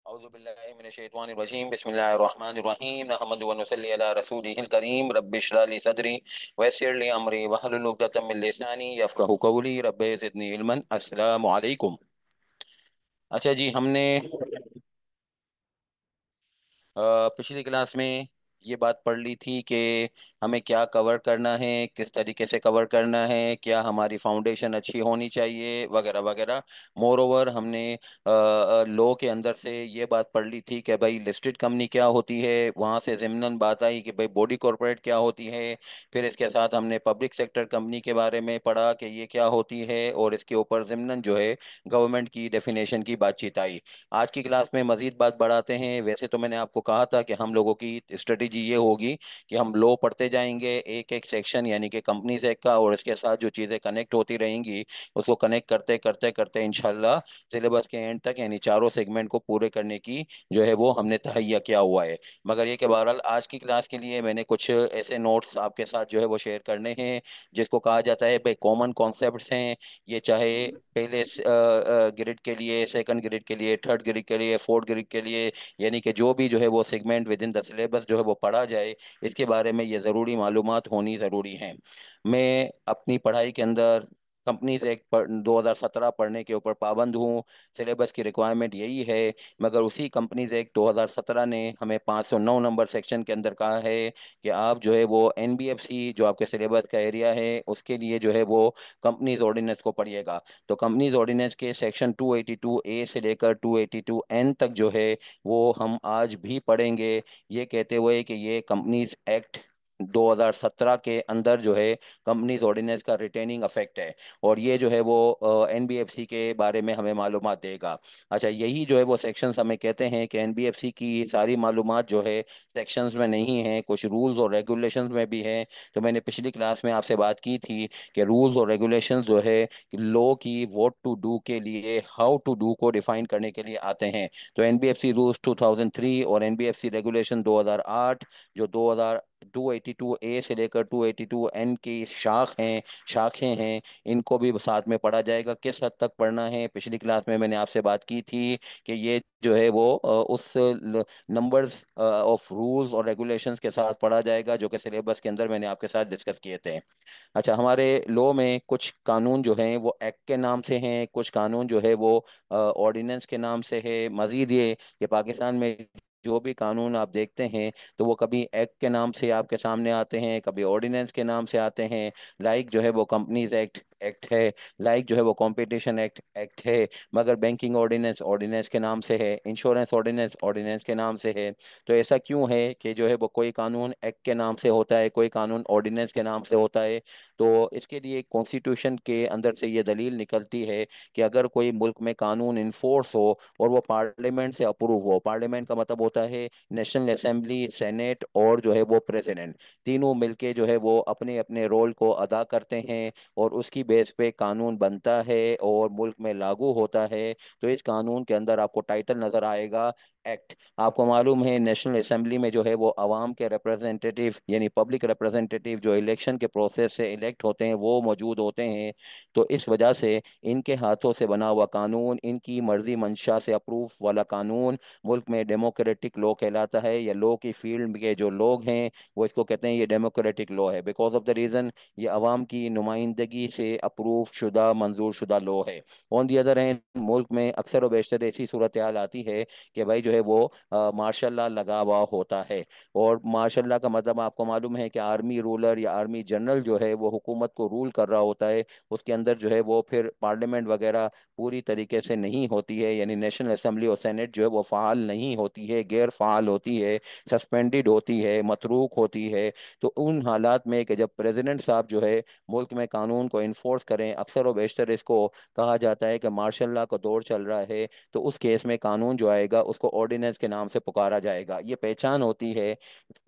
औज़ुबिल्लाहिमिनश्शैतानिर्रजीम बिस्मिल्लाहिर्रहमानिर्रहीम नहमदुहु व नुसल्ली अला रसूलिहिल करीम रब्बिश्रह ली सदरी वयस्सिर ली अमरी वहलुल उक़दतम मिन लिसानी यफ़क़हू क़ौली रब्बि ज़िदनी इल्मन। अस्सलामु अलैकुम। अच्छा जी, हमने पिछली क्लास में ये बात पढ़ ली थी कि हमें क्या कवर करना है, किस तरीके से कवर करना है, क्या हमारी फाउंडेशन अच्छी होनी चाहिए, वगैरह वगैरह। मोर ओवर हमने लॉ के अंदर से ये बात पढ़ ली थी कि भाई लिस्टेड कंपनी क्या होती है, वहाँ से ज़िमनन बात आई कि भाई बॉडी कॉरपोरेट क्या होती है। फिर इसके साथ हमने पब्लिक सेक्टर कंपनी के बारे में पढ़ा कि ये क्या होती है, और इसके ऊपर ज़िमनन जो है गवर्नमेंट की डेफिनेशन की बातचीत आई। आज की क्लास में मजीद बात बढ़ाते हैं। वैसे तो मैंने आपको कहा था कि हम लोगों की स्ट्रेटेजी ये होगी कि हम लो पढ़ते जाएंगे, एक एक सेक्शन यानी कि कंपनीज एक्ट का, और इसके साथ जो चीज़ें कनेक्ट होती रहेंगी उसको कनेक्ट करते करते करते इंशाल्लाह सिलेबस के एंड तक यानी चारों सेगमेंट को पूरे करने की जो है वो हमने तहैया किया हुआ है। मगर ये कि बहरहाल आज की क्लास के लिए मैंने कुछ ऐसे नोट्स आपके साथ जो है वो शेयर करने हैं जिसको कहा जाता है भाई कॉमन कॉन्सेप्ट्स हैं। ये चाहे पहले ग्रिड के लिए, सेकंड ग्रिड के लिए, थर्ड ग्रिड के लिए, फोर्थ ग्रिड के लिए, यानी कि जो भी जो है वो segment with in the syllabus जो है वो पढ़ा जाए, इसके बारे में ये ज़रूरी मालूमात होनी ज़रूरी है। मैं अपनी पढ़ाई के अंदर कंपनीज एक्ट 2017 पढ़ने के ऊपर पाबंद हूँ। सिलेबस की रिक्वायरमेंट यही है। मगर उसी कंपनीज एक्ट 2017 ने हमें 509 नंबर सेक्शन के अंदर कहा है कि आप जो है वो एनबीएफसी जो आपके सिलेबस का एरिया है उसके लिए जो है वो कंपनीज ऑर्डिनेंस को पढ़िएगा। तो कंपनीज ऑर्डिनेंस के सेक्शन 282 ए से लेकर 282 एन तक जो है वो हम आज भी पढ़ेंगे, ये कहते हुए कि ये कंपनीज एक्ट 2017 के अंदर जो है कंपनीज ऑर्डिनेंस का रिटेनिंग अफेक्ट है, और ये जो है वो एनबीएफसी के बारे में हमें मालूमात देगा। अच्छा, यही जो है वो सेक्शंस हमें कहते हैं कि एनबीएफसी की सारी मालूमात जो है सेक्शंस में नहीं है, कुछ रूल्स और रेगुलेशंस में भी है। तो मैंने पिछली क्लास में आपसे बात की थी कि रूल्स और रेगुलेशंस जो है लॉ की व्हाट टू डू के लिए, हाउ टू डू को डिफाइन करने के लिए आते हैं। तो एनबीएफसी रूल्स 2003 और एनबीएफसी रेगुलेशन 2008 जो 2000 282 ए से लेकर 282 एन की शाखें हैं, इनको भी साथ में पढ़ा जाएगा। किस हद तक पढ़ना है, पिछली क्लास में मैंने आपसे बात की थी कि ये जो है वो उस नंबर्स ऑफ रूल्स और रेगुलेशंस के साथ पढ़ा जाएगा जो कि सिलेबस के अंदर मैंने आपके साथ डिस्कस किए थे। अच्छा, हमारे लॉ में कुछ कानून जो हैं वो एक्ट के नाम से हैं, कुछ कानून जो है वो ऑर्डिनेंस के नाम से है। मजीद ये कि पाकिस्तान में जो भी कानून आप देखते हैं तो वो कभी एक्ट के नाम से आपके सामने आते हैं, कभी ऑर्डिनेंस के नाम से आते हैं। लाइक जो है वो कंपनीज एक्ट एक्ट है, लाइक जो है वो कंपटीशन एक्ट एक्ट है, मगर बैंकिंग ऑर्डिनेंस ऑर्डिनेंस के नाम से है, इंश्योरेंस ऑर्डिनेंस ऑर्डिनेंस के नाम से है। तो ऐसा क्यों है कि जो है वो कोई कानून एक्ट के नाम से होता है, कोई कानून ऑर्डिनेंस के नाम से होता है? तो इसके लिए कॉन्स्टिट्यूशन के अंदर से ये दलील निकलती है कि अगर कोई मुल्क में कानून इन्फोर्स हो और वो पार्लियामेंट से अप्रूव हो, पार्लियामेंट का मतलब होता है नेशनल असेंबली, सेनेट और जो है वो प्रेसिडेंट, तीनों मिलके जो है वो अपने अपने रोल को अदा करते हैं और उसकी बेस पे कानून बनता है और मुल्क में लागू होता है। तो इस कानून के अंदर आपको टाइटल नजर आएगा एक्ट। आपको मालूम है नेशनल असेंबली में जो है वो अवाम के रिप्रेजेंटेटिव यानी पब्लिक रिप्रेजेंटेटिव जो इलेक्शन के प्रोसेस से इलेक्ट होते हैं वो मौजूद होते हैं। तो इस वजह से इनके हाथों से बना हुआ कानून, इनकी मर्जी मंशा से अप्रूव वाला कानून मुल्क में डेमोक्रेटिक लॉ कहलाता है, या लॉ की फील्ड के जो लोग हैं वो इसको कहते हैं ये डेमोक्रेटिक लॉ है, बिकॉज ऑफ द रीज़न ये अवाम की नुमाइंदगी से अप्रूव शुदा, मंजूर शुदा लॉ है। ऑन दी अदर हैंड मुल्क में अक्सर व बेशतर ऐसी सूरत हाल आती है कि भाई जो है वो मार्शल लॉ लगा हुआ होता है। और मार्शल लॉ का मतलब आपको मालूम है कि आर्मी रूलर या आर्मी जनरल जो है वो हुकूमत को रूल कर रहा होता है। उसके अंदर जो है वो फिर पार्लियामेंट वगैरह पूरी तरीके से नहीं होती है, यानी नेशनल असेंबली और सेनेट जो है वो फ़ाल नहीं होती है, गैर फ़ाल होती है, सस्पेंडेड होती है, मतरूक होती है। तो उन हालात में कि जब प्रेसिडेंट साहब जो है मुल्क में कानून को इन्फोर्स करें, अक्सर व बेशतर इसको कहा जाता है कि मार्शल लॉ का दौर चल रहा है, तो उस केस में कानून जो आएगा उसको ऑर्डिनेंस के नाम से पुकारा जाएगा। ये पहचान होती है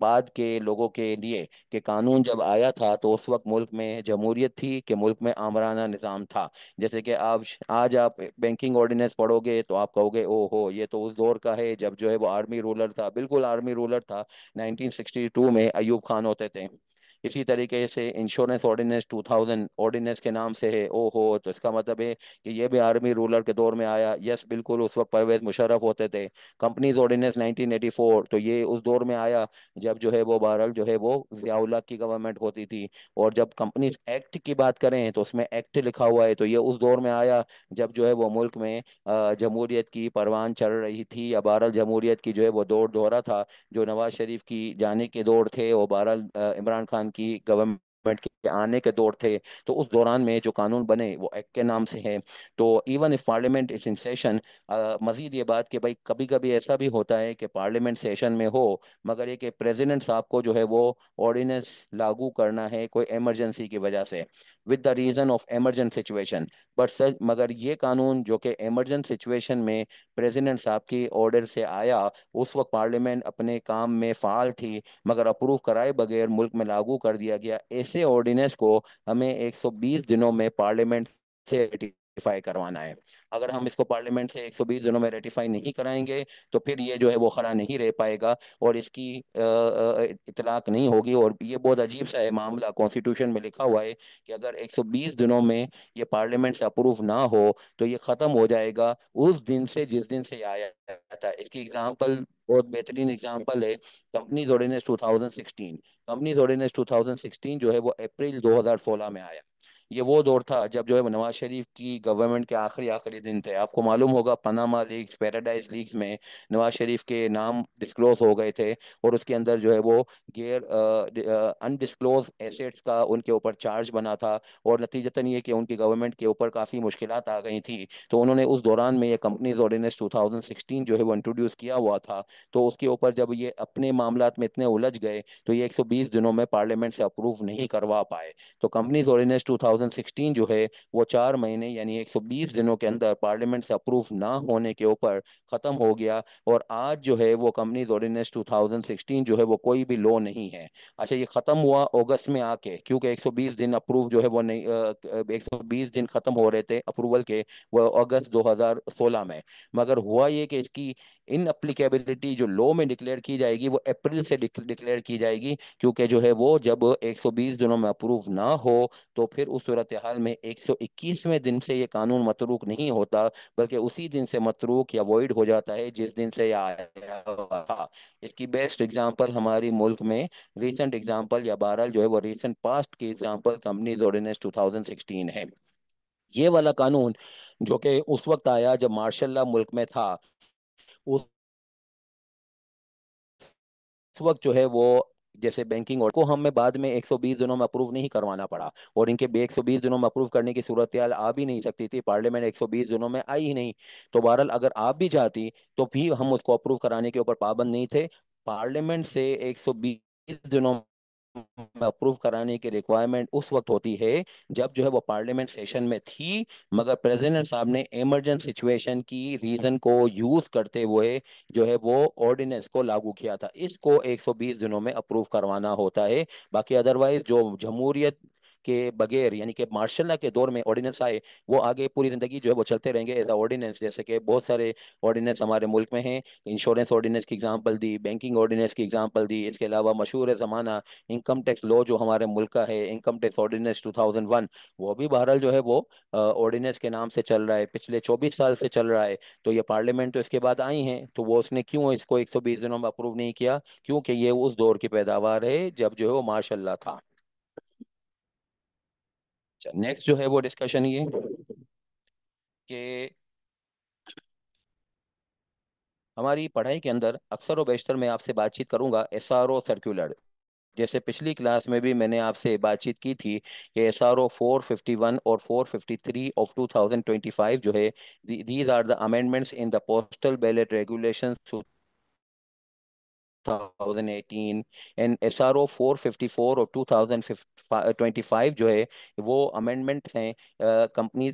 बाद के लोगों के लिए कि कानून जब आया था तो उस वक्त मुल्क में जमहूरियत थी, कि मुल्क में आमराना निज़ाम था। जैसे कि आप आज आप बैंकिंग ऑर्डिनेंस पढ़ोगे तो आप कहोगे ओहो ये तो उस दौर का है जब जो है वो आर्मी रूलर था। बिल्कुल आर्मी रूलर था, 1962 में अयूब खान होते थे। इसी तरीके से इंश्योरेंस ऑर्डिनेंस 2000 ऑर्डिनेंस के नाम से है, ओहो, तो इसका मतलब है कि ये भी आर्मी रूलर के दौर में आया। यस बिल्कुल, उस वक्त परवेज मुशर्रफ होते थे। कंपनीज ऑर्डिनेंस 1984, तो ये उस दौर में आया जब जो है वो बहरहाल जो है वो जियाउल हक की गवर्नमेंट होती थी। और जब कंपनीज एक्ट की बात करें तो उसमें एक्ट लिखा हुआ है, तो ये उस दौर में आया जब जो है वो मुल्क में जमहूरियत की परवान चढ़ रही थी, या बहरहाल जमहूरियत की जो है वो दौर दौरा था। जो नवाज शरीफ की जाने के दौर थे, वो बहरहाल इमरान खान की गवर्नमेंट के आने के दौर थे। तो उस दौरान में जो कानून बने वो एक्ट के नाम से है। तो even if parliament is in session, Majeed ये बात कि भाई कभी कभी ऐसा भी होता है कि पार्लियामेंट सेशन में हो, मगर ये कि प्रेसिडेंट साहब को जो है वो ऑर्डिनेंस लागू करना है कोई इमरजेंसी की वजह से, with the reason of emergent situation. But sir, मगर ये कानून जो कि इमरजेंट सिचुएशन में प्रेसिडेंट साहब की ऑर्डर से आया, उस वक्त पार्लियामेंट अपने काम में फाल थी, मगर अप्रूव कराए बगैर मुल्क में लागू कर दिया गया। ऐसे ऑर्डिनेंस को हमें 120 दिनों में पार्लियामेंट से रेटिफाई करवाना है। अगर हम इसको पार्लियामेंट से 120 दिनों में रेटिफाई नहीं कराएंगे तो फिर ये जो है वो खड़ा नहीं रह पाएगा, और इसकी इतलाक नहीं होगी। और ये बहुत अजीब सा है मामला, कॉन्स्टिट्यूशन में लिखा हुआ है कि अगर 120 दिनों में ये पार्लियामेंट से अप्रूव ना हो तो ये खत्म हो जाएगा उस दिन से जिस दिन से ये आया था। इसकी एग्जांपल, बहुत बेहतरीन एग्जांपल है कंपनीज ऑर्डिनेंस 2016। कंपनीज ऑर्डिनेंस 2016 जो है वो अप्रैल 2016 में आया। ये वो दौर था जब जो है वो नवाज शरीफ की गवर्नमेंट के आखिरी आखिरी दिन थे। आपको मालूम होगा पनामा लीक्स, पैराडाइज लीक्स में नवाज शरीफ के नाम डिस्क्लोज हो गए थे, और उसके अंदर जो है वो गैर अनडिस्क्लोज एसेट्स का उनके ऊपर चार्ज बना था। और नतीजतन ये कि उनकी गवर्नमेंट के ऊपर काफ़ी मुश्किलात आ गई थी। तो उन्होंने उस दौरान में ये कंपनीज ऑर्डिनेंस 2016 जो है वो इंट्रोड्यूस किया हुआ था। तो उसके ऊपर जब ये अपने मामलात में इतने उलझ गए तो ये 120 दिनों में पार्लियामेंट से अप्रूव नहीं करवा पाए। तो कंपनीज ऑर्डिनेंस 2016 जो है वो 4 महीने यानी 120 दिनों के अंदर पार्लियामेंट से अप्रूव ना होने के ऊपर खत्म हो गया। और आज जो है वो कंपनीज ऑर्डिनेंस 2016 जो है वो कोई भी लॉ नहीं है। अच्छा, ये खत्म हुआ अगस्त में आके, क्योंकि 120 दिन अप्रूव जो है वो नहीं, 120 दिन खत्म हो रहे थे अप्रूवल के, वो अगस्त 2016 में। मगर हुआ ये कि इसकी इन अप्लीकेबिलिटी जो लॉ में डिक्लेयर की जाएगी वो अप्रैल से डिक्लेयर की जाएगी, क्योंकि जो है वो जब 120 दिनों में अप्रूव ना हो तो फिर उस सूरत हाल में 121वें दिन से ये कानून मतरूक नहीं होता, बल्कि उसी दिन से मतरूक या वॉइड हो जाता है जिस दिन से यह आया हुआ था। इसकी बेस्ट एग्जांपल हमारी मुल्क में रीसेंट एग्जांपल, या बहरहाल जो है वो रीसेंट पास्ट की एग्जांपल कंपनीज ऑर्डिनेंस 2016 है। ये वाला कानून जो कि उस वक्त आया जब मार्शल लॉ मुल्क में था, उस वक्त जो है वो जैसे बैंकिंग और को हमें बाद में 120 दिनों में अप्रूव नहीं करवाना पड़ा। और इनके भी 120 दिनों में अप्रूव करने की सूरत हाल आ भी नहीं सकती थी, पार्लियामेंट 120 दिनों में आई ही नहीं। तो बहरहाल अगर आप भी चाहती तो भी हम उसको अप्रूव कराने के ऊपर पाबंद नहीं थे। पार्लियामेंट से 120 दिनों में अप्रूव कराने की रिक्वायरमेंट उस वक्त होती है जब जो है वो पार्लियामेंट सेशन में थी, मगर प्रेसिडेंट साहब ने इमरजेंट सिचुएशन की रीजन को यूज करते हुए जो है वो ऑर्डिनेंस को लागू किया था। इसको 120 दिनों में अप्रूव करवाना होता है। बाकी अदरवाइज जो जमहूरियत के बगैर यानी कि मार्शल लॉ के दौर में ऑर्डिनेंस आए, वो आगे पूरी जिंदगी जो है वो चलते रहेंगे एज अ ऑर्डिनेंस। जैसे कि बहुत सारे ऑर्डिनेंस हमारे मुल्क में हैं। इंश्योरेंस ऑर्डिनेंस की एग्जांपल दी, बैंकिंग ऑर्डिनेंस की एग्जांपल दी, इसके अलावा मशहूर है ज़माना इनकम टैक्स लॉ जो हमारे मुल्क का है, इनकम टैक्स ऑर्डिनेंस 2001, वो भी बहरहाल जो है वो ऑर्डिनेंस के नाम से चल रहा है, पिछले 24 साल से चल रहा है। तो ये पार्लियामेंट तो इसके बाद आई हैं, तो वो उसने क्यों इसको 120 दिनों में अप्रूव नहीं किया? क्योंकि ये उस दौर की पैदावार है जब जो है वो माशाल्लाह था। नेक्स्ट जो है वो डिस्कशन ये कि हमारी पढ़ाई के अंदर अक्सर व बेशतर मैं आपसे बातचीत करूंगा एसआरओ सर्कुलर। जैसे पिछली क्लास में भी मैंने आपसे बातचीत की थी कि एसआरओ 451 और 453 ऑफ 2025 जो है, these are the amendments in the postal ballot regulations 2018। And SRO 454 और 2025 जो है वो अमेंडमेंट्स हैं company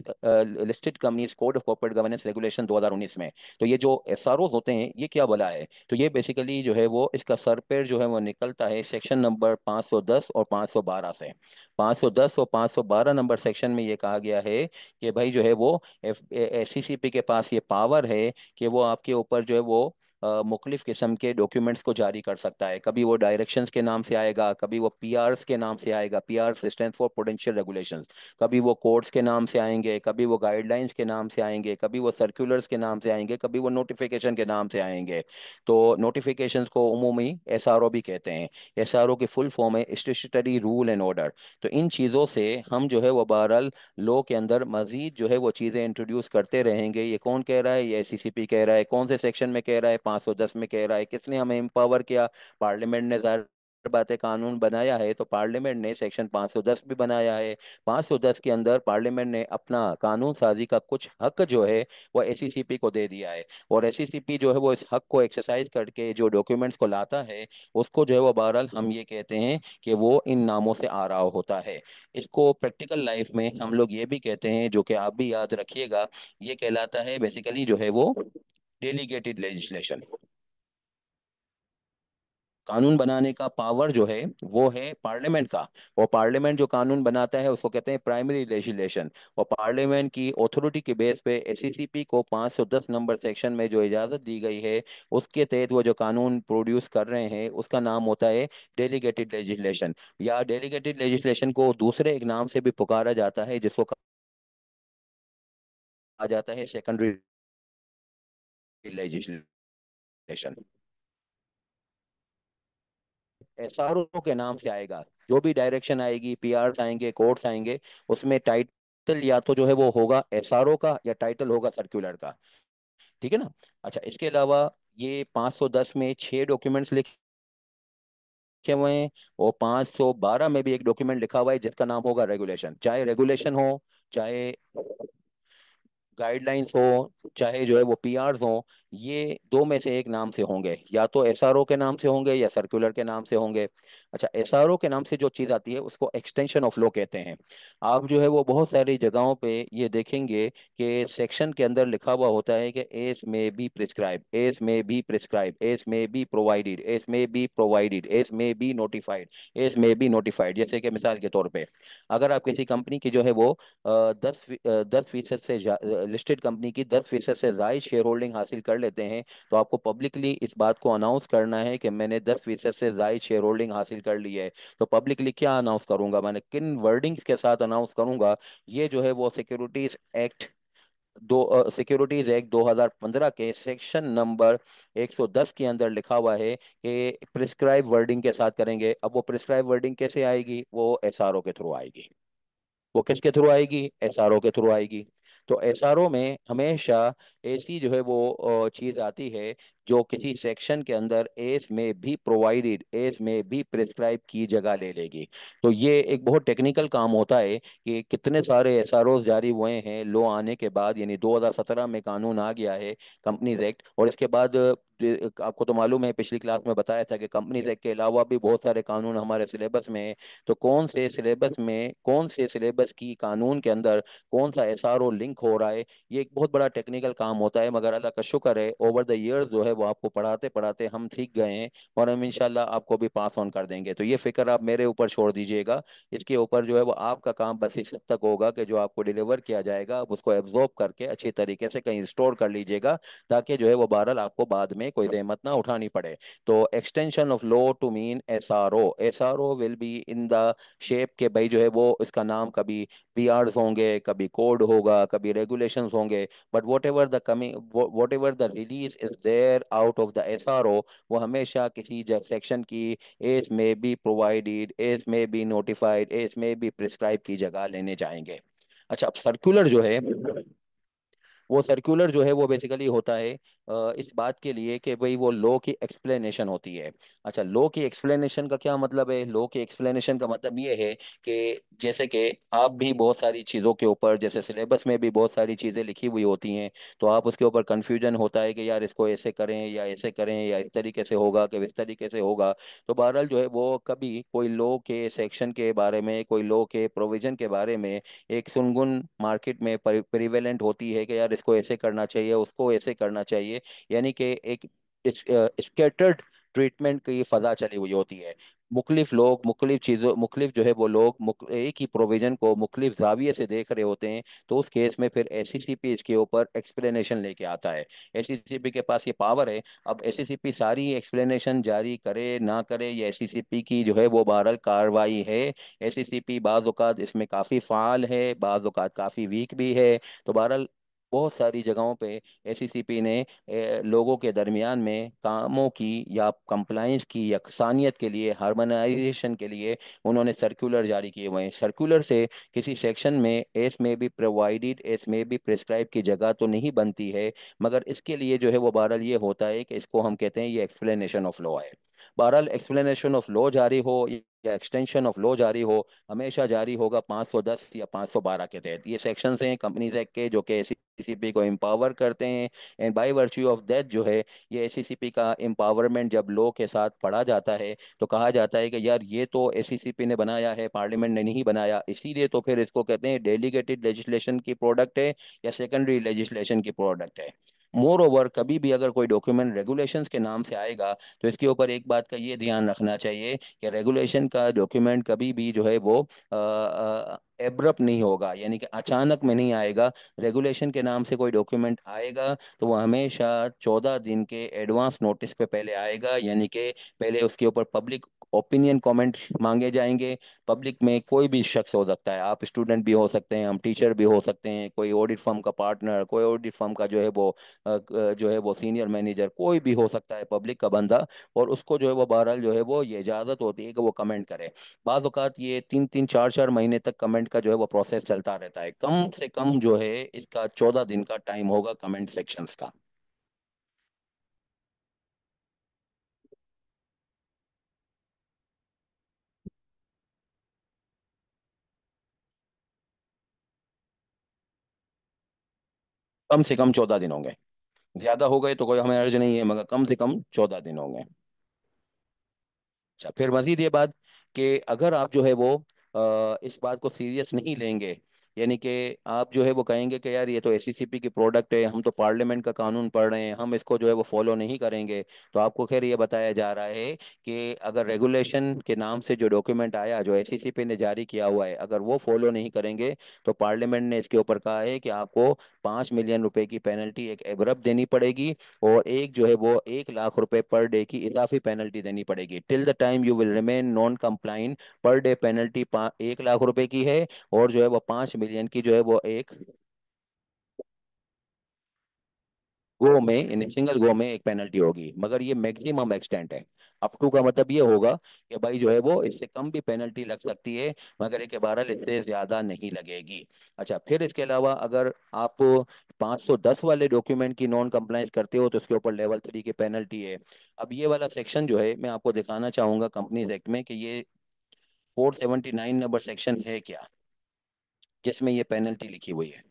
listed companies code of corporate governance regulation 2019 में। तो ये जो एसआरओ होते हैं ये क्या बला है? तो ये बेसिकली जो है वो इसका सर पैर जो है वो निकलता है सेक्शन नंबर 510 और 512 से। 510 और 512 नंबर सेक्शन में ये कहा गया है कि भाई जो है वो एससीसीपी के पास ये पावर है कि वो आपके ऊपर जो है वो मुख्तलिफ किस्म के डॉक्यूमेंट्स को जारी कर सकता है। कभी वो डायरेक्शंस के नाम से आएगा, कभी वो पीआरस के नाम से आएगा, PRs stand for prudential regulations. कभी वो कोड्स के नाम से आएंगे, कभी वो गाइडलाइंस के नाम से आएंगे, कभी वो सर्कुलर्स के नाम से आएंगे, कभी वो नोटिफिकेशन के नाम से आएंगे। तो नोटिफिकेशंस को उमूमी एसआरओ भी कहते हैं। एसआरओ की फुल फॉर्म है स्टैट्यूटरी रूल एंड ऑर्डर। तो इन चीज़ों से हम जो है वो बहरहाल लॉ के अंदर मजीद जो है वो चीज़ें इंट्रोड्यूस करते रहेंगे। ये कौन कह रहा है? ये एससीसीपी कह रहा है। कौन से सेक्शन में कह रहा है? 510 में कह रहा है। किसने हमें एम्पावर किया? पार्लियामेंट ने। ज़ाहिर बात है, कानून बनाया है तो पार्लियामेंट ने सेक्शन 510 भी बनाया है। 510 के अंदर पार्लियामेंट ने अपना कानून साजी का कुछ हक जो है वो एससीसीपी को दे दिया है। और एससीसीपी जो है वो इस हक को एक्सरसाइज करके जो डॉक्यूमेंट्स को लाता है, उसको जो है वो बहरहाल हम ये कहते हैं कि वो इन नामों से आ रहा होता है। इसको प्रैक्टिकल लाइफ में हम लोग ये भी कहते हैं, जो कि आप भी याद रखिएगा, ये कहलाता है बेसिकली जो है वो डेलीगेटेड लेजिस्लेशन। कानून बनाने का पावर जो है वो है पार्लियामेंट का। और पार्लियामेंट जो कानून बनाता है उसको कहते हैं प्राइमरी लेजिस्लेशन। और पार्लियामेंट की अथॉरिटी के बेस पे एससीसीपी को 510 नंबर सेक्शन में जो इजाज़त दी गई है, उसके तहत वो जो कानून प्रोड्यूस कर रहे हैं उसका नाम होता है डेलीगेटेड लेजिस्लेशन। या डेलीगेटेड लेजिस्लेशन को दूसरे एक नाम से भी पुकारा जाता है, जिसको कहा जाता है सेकेंडरी लेजिस्लेशन। एसआरओ के नाम से आएगा। जो भी डायरेक्शन आएगी, पीआर आएंगे, कोर्ट्स आएंगे, उसमें टाइटल या तो जो है वो होगा एसआरओ का या टाइटल होगा सर्कुलर का। ठीक है ना? अच्छा, इसके अलावा ये 510 में 6 डॉक्यूमेंट्स लिखे हुए हैं। और 512 में भी एक डॉक्यूमेंट लिखा हुआ है जिसका नाम होगा रेगुलेशन। चाहे रेगुलेशन हो, चाहे गाइडलाइंस हो, चाहे जो है वो पीआरस हो, ये दो में से एक नाम से होंगे। या तो एसआरओ के नाम से होंगे या सर्कुलर के नाम से होंगे। अच्छा, एसआरओ के नाम से जो चीज़ आती है उसको एक्सटेंशन ऑफ लॉ कहते हैं। आप जो है वो बहुत सारी जगहों पे ये देखेंगे कि सेक्शन के अंदर लिखा हुआ होता है कि एस में बी प्रिस्क्राइब, एस में बी प्रिस्क्राइब, एस में बी प्रोवाइडेड, एस में बी प्रोवाइडेड, एस में बी नोटिफाइड, एस में बी नोटिफाइड। जैसे कि मिसाल के तौर पे, अगर आप किसी कंपनी की जो है वो 10% से लिस्टेड कंपनी की 10% से ज़ायद शेयर होल्डिंग हासिल कर लेते हैं, तो आपको पब्लिकली इस बात को अनाउंस करना है कि मैंने 10% से ज़ायद शेयर होल्डिंग हासिल कर ली है। तो पब्लिकली क्या अनाउंस करूंगा, मैंने किन वर्डिंग्स के साथ अनाउंस करूंगा? ये जो है वो सिक्योरिटीज एक्ट 2015 के सेक्शन नंबर 110 के अंदर लिखा हुआ है कि प्रिस्क्राइब वर्डिंग के साथ करेंगे। अब वो प्रिस्क्राइब वर्डिंग कैसे आएगी? वो एसआरओ के थ्रू आएगी। वो किसके थ्रू आएगी? एसआरओ के थ्रू आएगी। तो एसआरओ में हमेशा ऐसी जो है वो चीज आती है जो किसी सेक्शन के अंदर एस में भी प्रोवाइडेड, एस में भी प्रिस्क्राइब की जगह ले लेगी। तो ये एक बहुत टेक्निकल काम होता है कि कितने सारे एसआरओ जारी हुए हैं लॉ आने के बाद। यानी 2017 में कानून आ गया है, कंपनीज एक्ट। और इसके बाद आपको तो मालूम है, पिछली क्लास में बताया था कि कंपनीज एक्ट के अलावा भी बहुत सारे कानून हमारे सिलेबस में है। तो कौन से सिलेबस की कानून के अंदर कौन सा एसआरओ लिंक हो रहा है, ये एक बहुत बड़ा टेक्निकल काम होता है। मगर अल्लाह का शुक्र है, ओवर द इयर्स जो है वो आपको पढ़ाते पढ़ाते हम सीख गए हैं। और हम इंशाल्लाह आपको भी पास ऑन कर देंगे। तो ये फिक्र आप मेरे ऊपर छोड़ दीजिएगा। इसके ऊपर जो है वो आपका काम बस इस हद तक होगा कि जो आपको डिलीवर किया जाएगा आप उसको एब्जॉर्ब करके अच्छी तरीके से कहीं स्टोर कर लीजिएगा, ताकि जो है वो बहरहाल आपको बाद में कोई जहमत ना उठानी पड़े। तो extension of law to mean SRO. SRO will be in the shape के भाई जो है वो इसका नाम कभी पीआरस होंगे, कभी कोड होगा, कभी रेगुलेशंस होंगे। But whatever the release is there out of the SRO, वो हमेशा किसी सेक्शन की as may be provided, as may be notified, as may be prescribe की जगह लेने जाएंगे। अच्छा, अब सर्कुलर जो है, वो सर्कुलर जो है वो बेसिकली होता है इस बात के लिए कि भाई वो लॉ की एक्सप्लेनेशन होती है। अच्छा, लॉ की एक्सप्लेनेशन का क्या मतलब है? लॉ की एक्सप्लेनेशन का मतलब ये है कि जैसे कि आप भी बहुत सारी चीज़ों के ऊपर, जैसे सिलेबस में भी बहुत सारी चीज़ें लिखी हुई होती हैं, तो आप उसके ऊपर कंफ्यूजन होता है कि यार इसको ऐसे करें या ऐसे करें या इस तरीके से होगा कि इस तरीके से होगा। तो बहरहाल जो है वो कभी कोई लॉ के सेक्शन के बारे में, कोई लॉ के प्रोविजन के बारे में एक सुनगुन मार्केट में प्रिवेलेंट होती है कि यार इसको ऐसे करना चाहिए, उसको ऐसे करना चाहिए। यानी कि एक स्कैटर्ड ट्रीटमेंट की फजा चली हुई होती है। मुख्तलिफ लोग मुख्तलिफ चीज़ों मुख्तलिफ जो है वो लोग एक ही प्रोविजन को मुख्तलिफ जाविये से देख रहे होते हैं। तो उस केस में फिर एससीसीपी इसके ऊपर एक्सप्लेनेशन लेके आता है। एससीसीपी के पास ये पावर है। अब एससीसीपी सारी एक्सप्लेनेशन जारी करे ना करे, ये एससीसीपी की जो है वो बहरहाल कार्रवाई है। एससीसीपी बाज़ औक़ात इसमें काफ़ी फ़ाल है, बाज़ औक़ात काफ़ी वीक भी है। तो बहरहाल बहुत सारी जगहों पे एससीसीपी ने लोगों के दरमियान में कामों की या कंप्लाइंस की यकसानियत के लिए, हार्मोनाइजेशन के लिए उन्होंने सर्कुलर जारी किए हुए हैं। सर्कुलर से किसी सेक्शन में एस में भी प्रोवाइडेड, एस में भी प्रिस्क्राइब की जगह तो नहीं बनती है, मगर इसके लिए जो है वो बहरहाल ये होता है कि इसको हम कहते हैं ये एक्सप्लेनेशन ऑफ लॉ है। बहरहाल एक्सप्लेनेशन ऑफ लॉ जारी हो या एक्सटेंशन ऑफ लॉ जारी हो, हमेशा जारी होगा 510 या 512 के तहत। ये सेक्शंस हैं कंपनीज एक्ट के जो कि एससीसीपी को एम्पावर करते हैं। And by virtue of that जो है ये एससीसीपी का एम्पावरमेंट जब लॉ के साथ पढ़ा जाता है तो कहा जाता है कि यार ये तो एससीसीपी ने बनाया है, पार्लियामेंट ने नहीं बनाया, इसीलिए तो फिर इसको कहते हैं डेलीगेटेड लेजिस्लेशन की प्रोडक्ट है या सेकेंडरी लेजिस्लेशन की प्रोडक्ट है। मोर ओवर कभी भी अगर कोई डॉक्यूमेंट रेगुलेशंस के नाम से आएगा तो इसके ऊपर एक बात का ये ध्यान रखना चाहिए कि रेगुलेशन का डॉक्यूमेंट कभी भी जो है वो एब्रप्ट नहीं होगा, यानी कि अचानक में नहीं आएगा। रेगुलेशन के नाम से कोई डॉक्यूमेंट आएगा तो वो हमेशा 14 दिन के एडवांस नोटिस पे पहले आएगा, यानी कि पहले उसके ऊपर पब्लिक ओपिनियन कमेंट मांगे जाएंगे। पब्लिक में कोई भी शख्स हो सकता है, आप स्टूडेंट भी हो सकते हैं, हम टीचर भी हो सकते हैं, कोई ऑडिट फर्म का पार्टनर, कोई ऑडिट फर्म का जो है वो जो है वो सीनियर मैनेजर, कोई भी हो सकता है पब्लिक का बंदा। और उसको जो है वो बहरहाल जो है वो ये इजाज़त होती है कि वो कमेंट करे। बाज़ औक़ात ये 3-3 4-4 महीने तक कमेंट का जो है वो प्रोसेस चलता रहता है। कम से कम जो है इसका 14 दिन का टाइम होगा कमेंट सेक्शंस का। कम से कम 14 दिन होंगे। ज्यादा हो गए तो कोई हमें अर्ज नहीं है, मगर कम से कम 14 दिन होंगे। अच्छा, फिर मजीद ये बात कि अगर आप जो है वो इस बात को सीरियस नहीं लेंगे, यानी कि आप जो है वो कहेंगे कि यार ये तो एससीसीपी की प्रोडक्ट है, हम तो पार्लियामेंट का कानून पढ़ रहे हैं, हम इसको जो है वो फॉलो नहीं करेंगे। तो आपको खैर ये बताया जा रहा है कि अगर रेगुलेशन के नाम से जो डॉक्यूमेंट आया जो एससीसीपी ने जारी किया हुआ है, अगर वो फॉलो नहीं करेंगे तो पार्लियामेंट ने इसके ऊपर कहा है कि आपको 5 मिलियन रुपए की पेनल्टी एक एबरअप देनी पड़ेगी, और एक जो है वो 1 लाख रुपए पर डे की इजाफी पेनल्टी देनी पड़ेगी। Till the time you will remain non compliant, per day penalty 1 lakh रुपए की है, और जो है वो 5 मिलियन की जो है वो एक गो में, इन सिंगल गो में एक पेनल्टी होगी। मगर ये मैक्सिमम एक्सटेंट है। अप टू का मतलब ये होगा कि भाई जो है वो इससे कम भी पेनल्टी लग सकती है, मगर एक बहरहाल इससे ज्यादा नहीं लगेगी। अच्छा, फिर इसके अलावा अगर आप 510 वाले डॉक्यूमेंट की नॉन कंप्लाइंस करते हो तो उसके ऊपर लेवल 3 की पेनल्टी है। अब ये वाला सेक्शन जो है मैं आपको दिखाना चाहूंगा कंपनीज एक्ट में कि ये 479 नंबर सेक्शन है क्या, जिसमें ये पेनल्टी लिखी हुई है।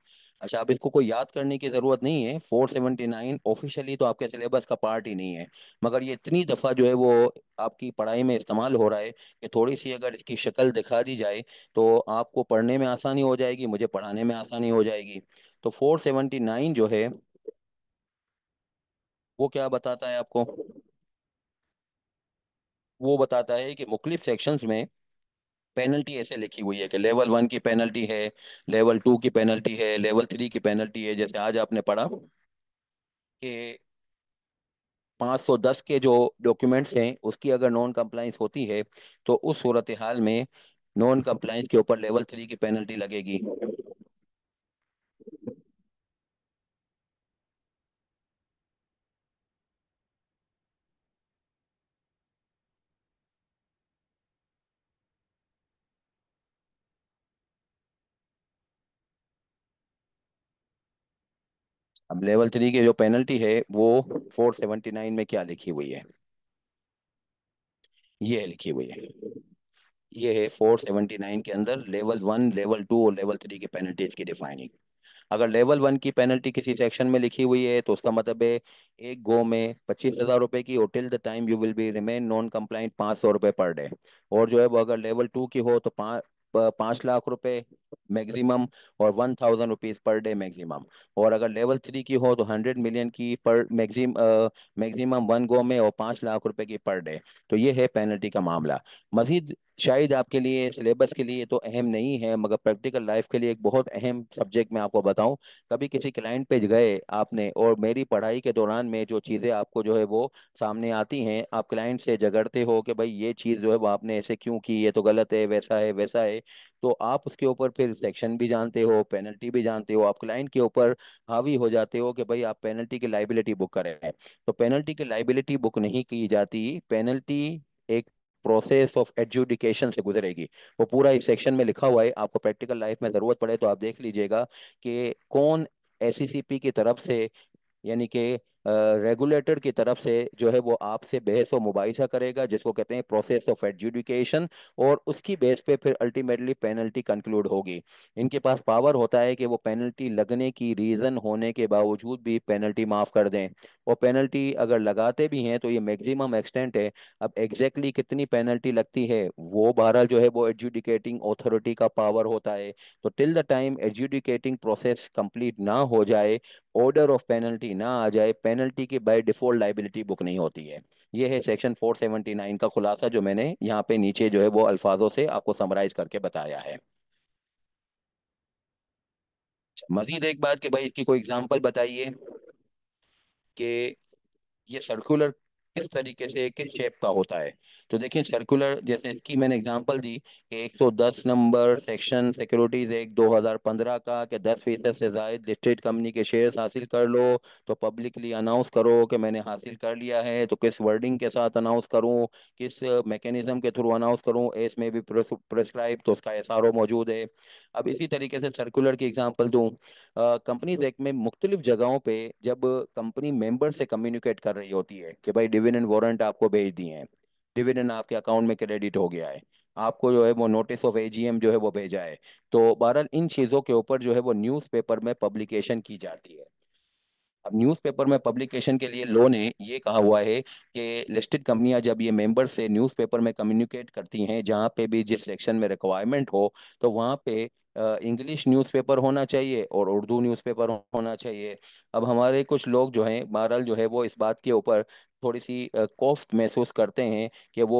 अच्छा, अब इसको कोई याद करने की ज़रूरत नहीं है। 479 ऑफिशियली तो आपके सिलेबस का पार्ट ही नहीं है, मगर ये इतनी दफ़ा जो है वो आपकी पढ़ाई में इस्तेमाल हो रहा है कि थोड़ी सी अगर इसकी शक्ल दिखा दी जाए तो आपको पढ़ने में आसानी हो जाएगी, मुझे पढ़ाने में आसानी हो जाएगी। तो 479 जो है वो क्या बताता है आपको? वो बताता है कि मुख्तलिफ सेक्शंस में पेनल्टी ऐसे लिखी हुई है कि लेवल 1 की पेनल्टी है, लेवल 2 की पेनल्टी है, लेवल 3 की पेनल्टी है। जैसे आज आपने पढ़ा कि 510 के जो डॉक्यूमेंट्स हैं उसकी अगर नॉन कंप्लाइंस होती है तो उस सूरत हाल में नॉन कंप्लाइंस के ऊपर लेवल 3 की पेनल्टी लगेगी। अब लेवल 3 की जो पेनल्टी है वो 479 में क्या लिखी हुई है, ये लिखी हुई है। ये है 479 के अंदर लेवल 1, लेवल 2 और लेवल 3 की पेनल्टीज की डिफाइनिंग। अगर लेवल 1 की पेनल्टी किसी सेक्शन में लिखी हुई है तो उसका मतलब है एक गो में 25,000 रुपए की, और till the time you will be remain non compliant 500 रुपये पर डे। और जो है वो अगर लेवल 2 की हो तो 5 लाख रुपए मैक्सिमम, और 1,000 रुपीज पर डे मैक्सिमम। और अगर लेवल 3 की हो तो 100 मिलियन की पर मैक्सिमम वन गो में, और 5 लाख रुपए की पर डे। तो ये है पेनल्टी का मामला। मजीद शायद आपके लिए सिलेबस के लिए तो अहम नहीं है, मगर प्रैक्टिकल लाइफ के लिए एक बहुत अहम सब्जेक्ट मैं आपको बताऊं। कभी किसी क्लाइंट पे गए आपने, और मेरी पढ़ाई के दौरान में जो चीज़ें आपको जो है वो सामने आती हैं, आप क्लाइंट से झगड़ते हो कि भाई ये चीज़ जो है वो आपने ऐसे क्यों की, ये तो गलत है, वैसा है वैसा है। तो आप उसके ऊपर फिर सेक्शन भी जानते हो, पेनल्टी भी जानते हो, आप क्लाइंट के ऊपर हावी हो जाते हो कि भाई आप पेनल्टी की लाइबिलिटी बुक करें। तो पेनल्टी की लाइबिलिटी बुक नहीं की जाती। पेनल्टी एक प्रोसेस ऑफ एडजुडिकेशन से गुजरेगी। वो पूरा इस सेक्शन में लिखा हुआ है, आपको प्रैक्टिकल लाइफ में ज़रूरत पड़े तो आप देख लीजिएगा कि कौन एसईसीपी की तरफ से, यानी कि रेगुलेटर की तरफ से जो है वो आपसे बहस व मुबाहिसा करेगा, जिसको कहते हैं प्रोसेस ऑफ एडजुडिकेशन। और उसकी बेस पे फिर अल्टीमेटली पेनल्टी कंक्लूड होगी। इनके पास पावर होता है कि वो पेनल्टी लगने की रीज़न होने के बावजूद भी पेनल्टी माफ़ कर दें। और पेनल्टी अगर लगाते भी हैं तो ये मैक्सिमम एक्सटेंट है। अब एग्जैक्टली कितनी पेनल्टी लगती है वो बहरहाल जो है वो एडजुडिकेटिंग अथॉरिटी का पावर होता है। तो till the time adjudicating process complete ना हो जाए, ऑर्डर ऑफ पेनल्टी ना आ जाए, पेनल्टी की बाय डिफॉल्ट लाइबिलिटी बुक नहीं होती है। ये है सेक्शन 479 का खुलासा, जो मैंने यहाँ पे नीचे जो है वो अल्फाजों से आपको समराइज करके बताया है। मजीद एक बात कि भाई इसकी कोई एग्जांपल बताइए कि ये सर्कुलर किस तरीके से किस शेप का होता है। तो देखिए सर्कुलर, जैसे कि मैंने एग्जांपल दी कि 110 नंबर सेक्शन सिक्योरिटीज एक्ट 2015 का, कि 10% से जायद लिस्टेड कंपनी के शेयर्स हासिल कर लो तो पब्लिकली अनाउंस करो कि मैंने हासिल कर लिया है। तो किस वर्डिंग के साथ अनाउंस करूं, किस मैकेनिज्म के थ्रू अनाउंस करूं, इसमें भी प्रेस्क्राइब, तो उसका एसआरओ मौजूद है। अब इसी तरीके से सर्कुलर की एग्जांपल दूं, कंपनीज एक्ट में मुख्तलिफ जगहों पे जब कंपनी मेंबर से कम्युनिकेट कर रही होती है कि भाई डिविडेंड वारंट आपको भेज दिए हैं, डिविडेंड आपके अकाउंट में क्रेडिट हो गया है, आपको जो है वो नोटिस ऑफ एजीएम जो है वो भेजा है, तो बहरहाल इन चीज़ों के ऊपर जो है वो न्यूज़पेपर में पब्लिकेशन की जाती है। अब न्यूज़पेपर में पब्लिकेशन के लिए लॉ ने ये कहा हुआ है कि लिस्टेड कंपनियां जब ये मेंबर से न्यूज़पेपर में कम्युनिकेट करती हैं, जहाँ पे भी जिस सेक्शन में रिक्वायरमेंट हो, तो वहाँ पे इंग्लिश न्यूज़पेपर होना चाहिए और उर्दू न्यूज़पेपर होना चाहिए। अब हमारे कुछ लोग जो हैं बहरहाल जो है वो इस बात के ऊपर थोड़ी सी कोफ्त महसूस करते हैं कि वो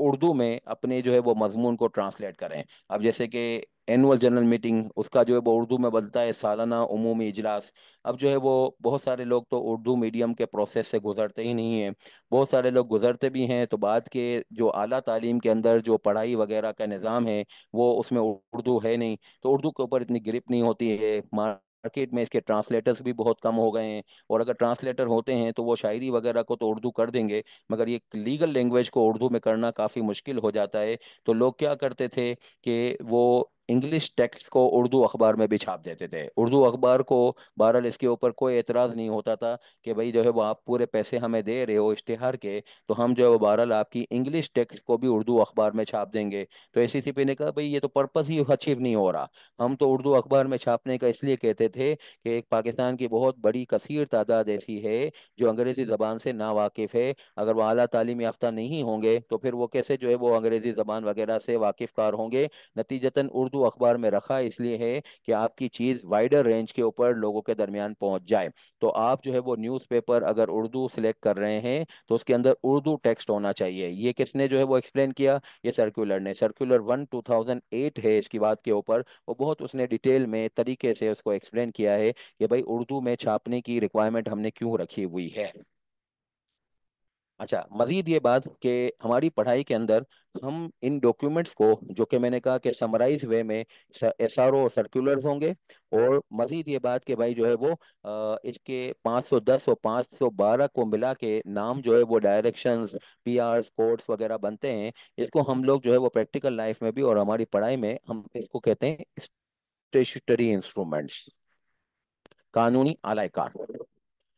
उर्दू में अपने जो है वो मजमून को ट्रांसलेट करें। अब जैसे कि एनुअल जनरल मीटिंग, उसका जो है वो उर्दू में बनता है सालाना उमूमी इजलास। अब जो है वो बहुत सारे लोग तो उर्दू मीडियम के प्रोसेस से गुजरते ही नहीं हैं। बहुत सारे लोग गुजरते भी हैं तो बाद के जो आला तालीम के अंदर जो पढ़ाई वगैरह का निज़ाम है वो उसमें उर्दू है नहीं, तो उर्दू के ऊपर इतनी ग्रिप नहीं होती है। मार्केट में इसके ट्रांसलेटर्स भी बहुत कम हो गए हैं, और अगर ट्रांसलेटर होते हैं तो वो शायरी वगैरह को तो उर्दू कर देंगे, मगर ये लीगल लैंग्वेज को उर्दू में करना काफ़ी मुश्किल हो जाता है। तो लोग क्या करते थे कि वो इंग्लिश टेक्स्ट को उर्दू अखबार में भी छाप देते थे। उर्दू अखबार को बहरहाल इसके ऊपर कोई एतराज़ नहीं होता था कि भाई जो है वो आप पूरे पैसे हमें दे रहे हो इश्तिहार के, तो हम जो है वो बहरहाल आपकी इंग्लिश टेक्स्ट को भी उर्दू अखबार में छाप देंगे। तो एसीसीपी ने कहा भाई ये तो पर्पस ही अचीव नहीं हो रहा। हम तो उर्दू अखबार में छापने का इसलिए कहते थे कि एक पाकिस्तान की बहुत बड़ी कसीर तादाद ऐसी है जो अंग्रेज़ी ज़बान से ना वाकिफ़ है। अगर वो आला तालीम याफ्ता नहीं होंगे तो फिर वो कैसे जो है वो अंग्रेज़ी ज़बान वगैरह से वाकिफ़ कार होंगे। नतीजतन उर्दू अखबार में रखा इसलिए है कि आपकी चीज़ वाइडर रेंज के ऊपर लोगों के दरमियान पहुंच जाए। तो आप जो है वो न्यूज़पेपर अगर उर्दू सिलेक्ट कर रहे हैं तो उसके अंदर उर्दू टेक्स्ट होना चाहिए। ये किसने जो है वो एक्सप्लेन किया, ये सर्कुलर ने, सर्कुलर 1/2008 है इसकी बात के ऊपर। वो बहुत उसने डिटेल में तरीके से उसको एक्सप्लेन किया है कि भाई उर्दू में छापने की रिक्वायरमेंट हमने क्यों रखी हुई है। अच्छा, मजीद ये बात कि हमारी पढ़ाई के अंदर हम इन डॉक्यूमेंट्स को, जो कि मैंने कहा कि समराइज वे में एसआरओ सर्कुलर्स होंगे, और मजीद ये बात कि भाई जो है वो इसके 510 और 512 को मिला के नाम जो है वो डायरेक्शंस, पीआर कोड्स वगैरह बनते हैं। इसको हम लोग जो है वो प्रैक्टिकल लाइफ में भी और हमारी पढ़ाई में हम इसको कहते हैं स्टेचुटरी इंस्ट्रूमेंट्स, कानूनी आलायकार।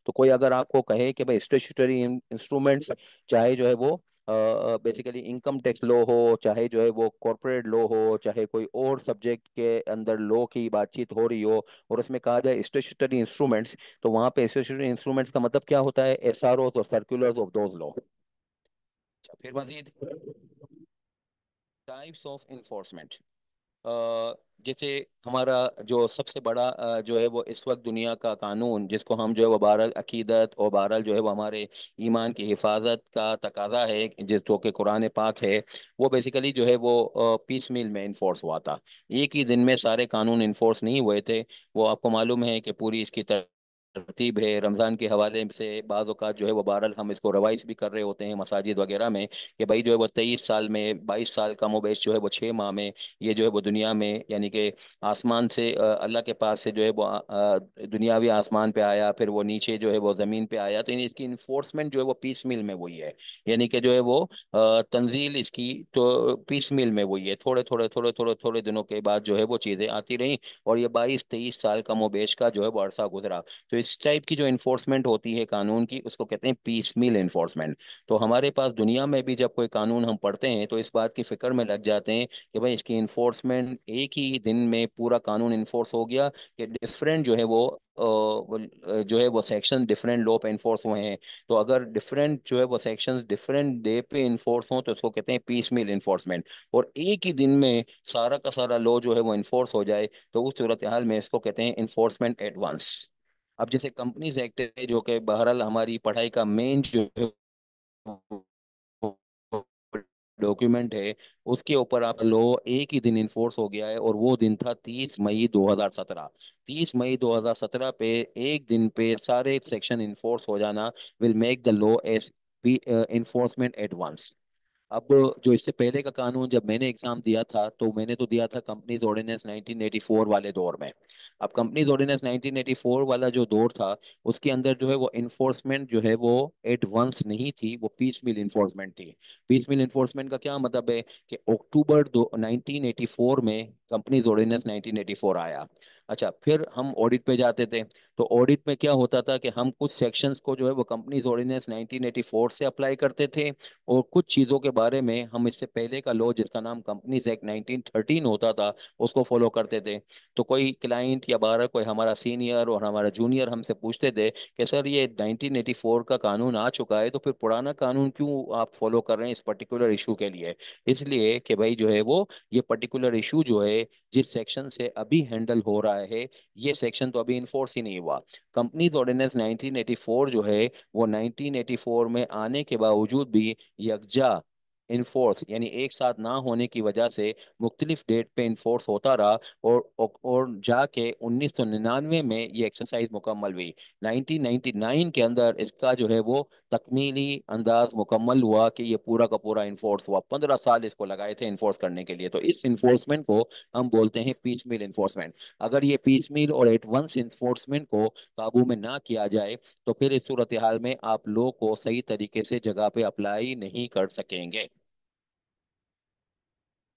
तो कोई अगर आपको कहे कि भाई स्टेट्यूटरी इंस्ट्रूमेंट्स, चाहे जो है वो बेसिकली इनकम टैक्स लॉ हो, चाहे जो है वो कॉरपोरेट लॉ हो, चाहे कोई और सब्जेक्ट के अंदर लॉ की बातचीत हो रही हो, और उसमें कहा जाए स्टेट्यूटरी इंस्ट्रूमेंट्स, तो वहाँ पे स्टेट्यूटरी इंस्ट्रूमेंट्स का मतलब क्या होता है, एसआरओ और सर्कुलर्स ऑफ दोज लॉ। फिर मजीद टाइप्स ऑफ इन्फोर्समेंट। जैसे हमारा जो सबसे बड़ा जो है वो इस वक्त दुनिया का कानून, जिसको हम जो है वो बहरहाल अकीदत और बहरहाल जो है वो हमारे ईमान की हिफाजत का तकाजा है, जो कि कुरान पाक है, वो बेसिकली जो है वो पीस मिल में इन्फोर्स हुआ था। एक ही दिन में सारे कानून इन्फोर्स नहीं हुए थे। वो आपको मालूम है कि पूरी इसकी तरतीब है रमज़ान के हवाले से। बाज़ औक़ात जो है वो बहरहाल हम इसको रवाइज भी कर रहे होते हैं मसाजिद वगैरह में, कि भाई जो है वो 23 साल में, 22 साल का मोबेश जो है वो 6 माह में ये जो है वो दुनिया में, यानी कि आसमान से अल्लाह के पास से जो है वो दुनियावी आसमान पे आया, फिर वो नीचे जो है वो ज़मीन पे आया। तो इसकी इन्फोर्समेंट जो है वो पीस मिल में हुई है। यानी कि जो है वो तंजील इसकी तो पीस मिल में हुई है। थोड़े थोड़े थोड़े थोड़े थोड़े दिनों के बाद जो है वो चीज़ें आती रहीं, और ये 22-23 साल का मोबेश का जो है वो अरसा गुजरा। तो इस टाइप की जो इन्फोर्समेंट होती है कानून की, उसको कहते हैं पीस मिल इन्फोर्समेंट। तो हमारे पास दुनिया में भी जब कोई कानून हम पढ़ते हैं तो इस बात की फिक्र में लग जाते हैं कि भाई इसकी इन्फोर्समेंट एक ही दिन में पूरा कानून इन्फोर्स हो गया, कि डिफरेंट जो है वो जो है वो सेक्शन डिफरेंट लॉ पे इन्फोर्स हुए हैं। तो अगर डिफरेंट जो है वो सेक्शंस डिफरेंट डे पे इन्फोर्स हों तो उसको कहते हैं पीस मिल इन्फोर्समेंट। और एक ही दिन में सारा का सारा लॉ जो है वो इन्फोर्स हो जाए, तो उस सूरत हाल में इसको कहते हैं इन्फोर्समेंट एडवांस। अब जैसे कंपनीज एक्ट है, जो कि बहरहाल हमारी पढ़ाई का मेन जो है डॉक्यूमेंट है, उसके ऊपर आप लो एक ही दिन इन्फोर्स हो गया है, और वो दिन था 30 मई 2017। 30 मई 2017 पे एक दिन पे सारे सेक्शन इन्फोर्स हो जाना will make the law as enforcement advance. अब जो इससे पहले का कानून, जब मैंने एग्जाम दिया था तो मैंने तो दिया था कंपनीज ऑर्डिनेंस 1984 वाले दौर में। अब कंपनीज ऑर्डिनेंस 1984 वाला जो दौर था, उसके अंदर जो है वो इन्फोर्समेंट जो है वो एडवांस नहीं थी, वो पीस मिल इन्फोर्समेंट थी। पीस मिल इन्फोर्समेंट का क्या मतलब है कि अक्टूबर 1984 में कंपनीज ऑर्डिनेंस 1984 आया। अच्छा, फिर हम ऑडिट पे जाते थे। तो ऑडिट में क्या होता था कि हम कुछ सेक्शंस को जो है वो कंपनीज ऑर्डिनेंस 1984 से अप्लाई करते थे, और कुछ चीज़ों के बारे में हम इससे पहले का लॉ, जिसका नाम कंपनीज एक्ट 1913 होता था, उसको फॉलो करते थे। तो कोई क्लाइंट या बाहर कोई हमारा सीनियर और हमारा जूनियर हमसे पूछते थे कि सर ये 1984 का कानून आ चुका है, तो फिर पुराना कानून क्यों आप फॉलो कर रहे हैं इस पर्टिकुलर इशू के लिए? इसलिए कि भाई जो है वो ये पर्टिकुलर इशू जो है, जिस सेक्शन से अभी हैंडल हो रहा है, ये सेक्शन तो अभी इन्फोर्स ही नहीं हुआ। कंपनीज ऑर्डिनेंस 1984 जो है वो 1984 में आने के बावजूद भी यकजा इन्फोर्स, यानी एक साथ ना होने की वजह से मुख्तलिफ डेट पे इन्फोर्स होता रहा। और जाके 1999 में ये एक्सरसाइज मुकम्मल हुई। 1999 के अंदर इसका जो है वो तकमीली अंदाज मुकम्मल हुआ कि ये पूरा का पूरा इन्फोर्स हुआ। 15 साल इसको लगाए थे इन्फोर्स करने के लिए। तो इस इन्फोर्समेंट को हम बोलते हैं पीस मिल इन्फोर्समेंट। अगर ये पीस मिल और एडवांस इन्फोर्समेंट को काबू में ना किया जाए, तो फिर इस सूरत हाल में आप लोग को सही तरीके से जगह पे अप्लाई नहीं कर सकेंगे।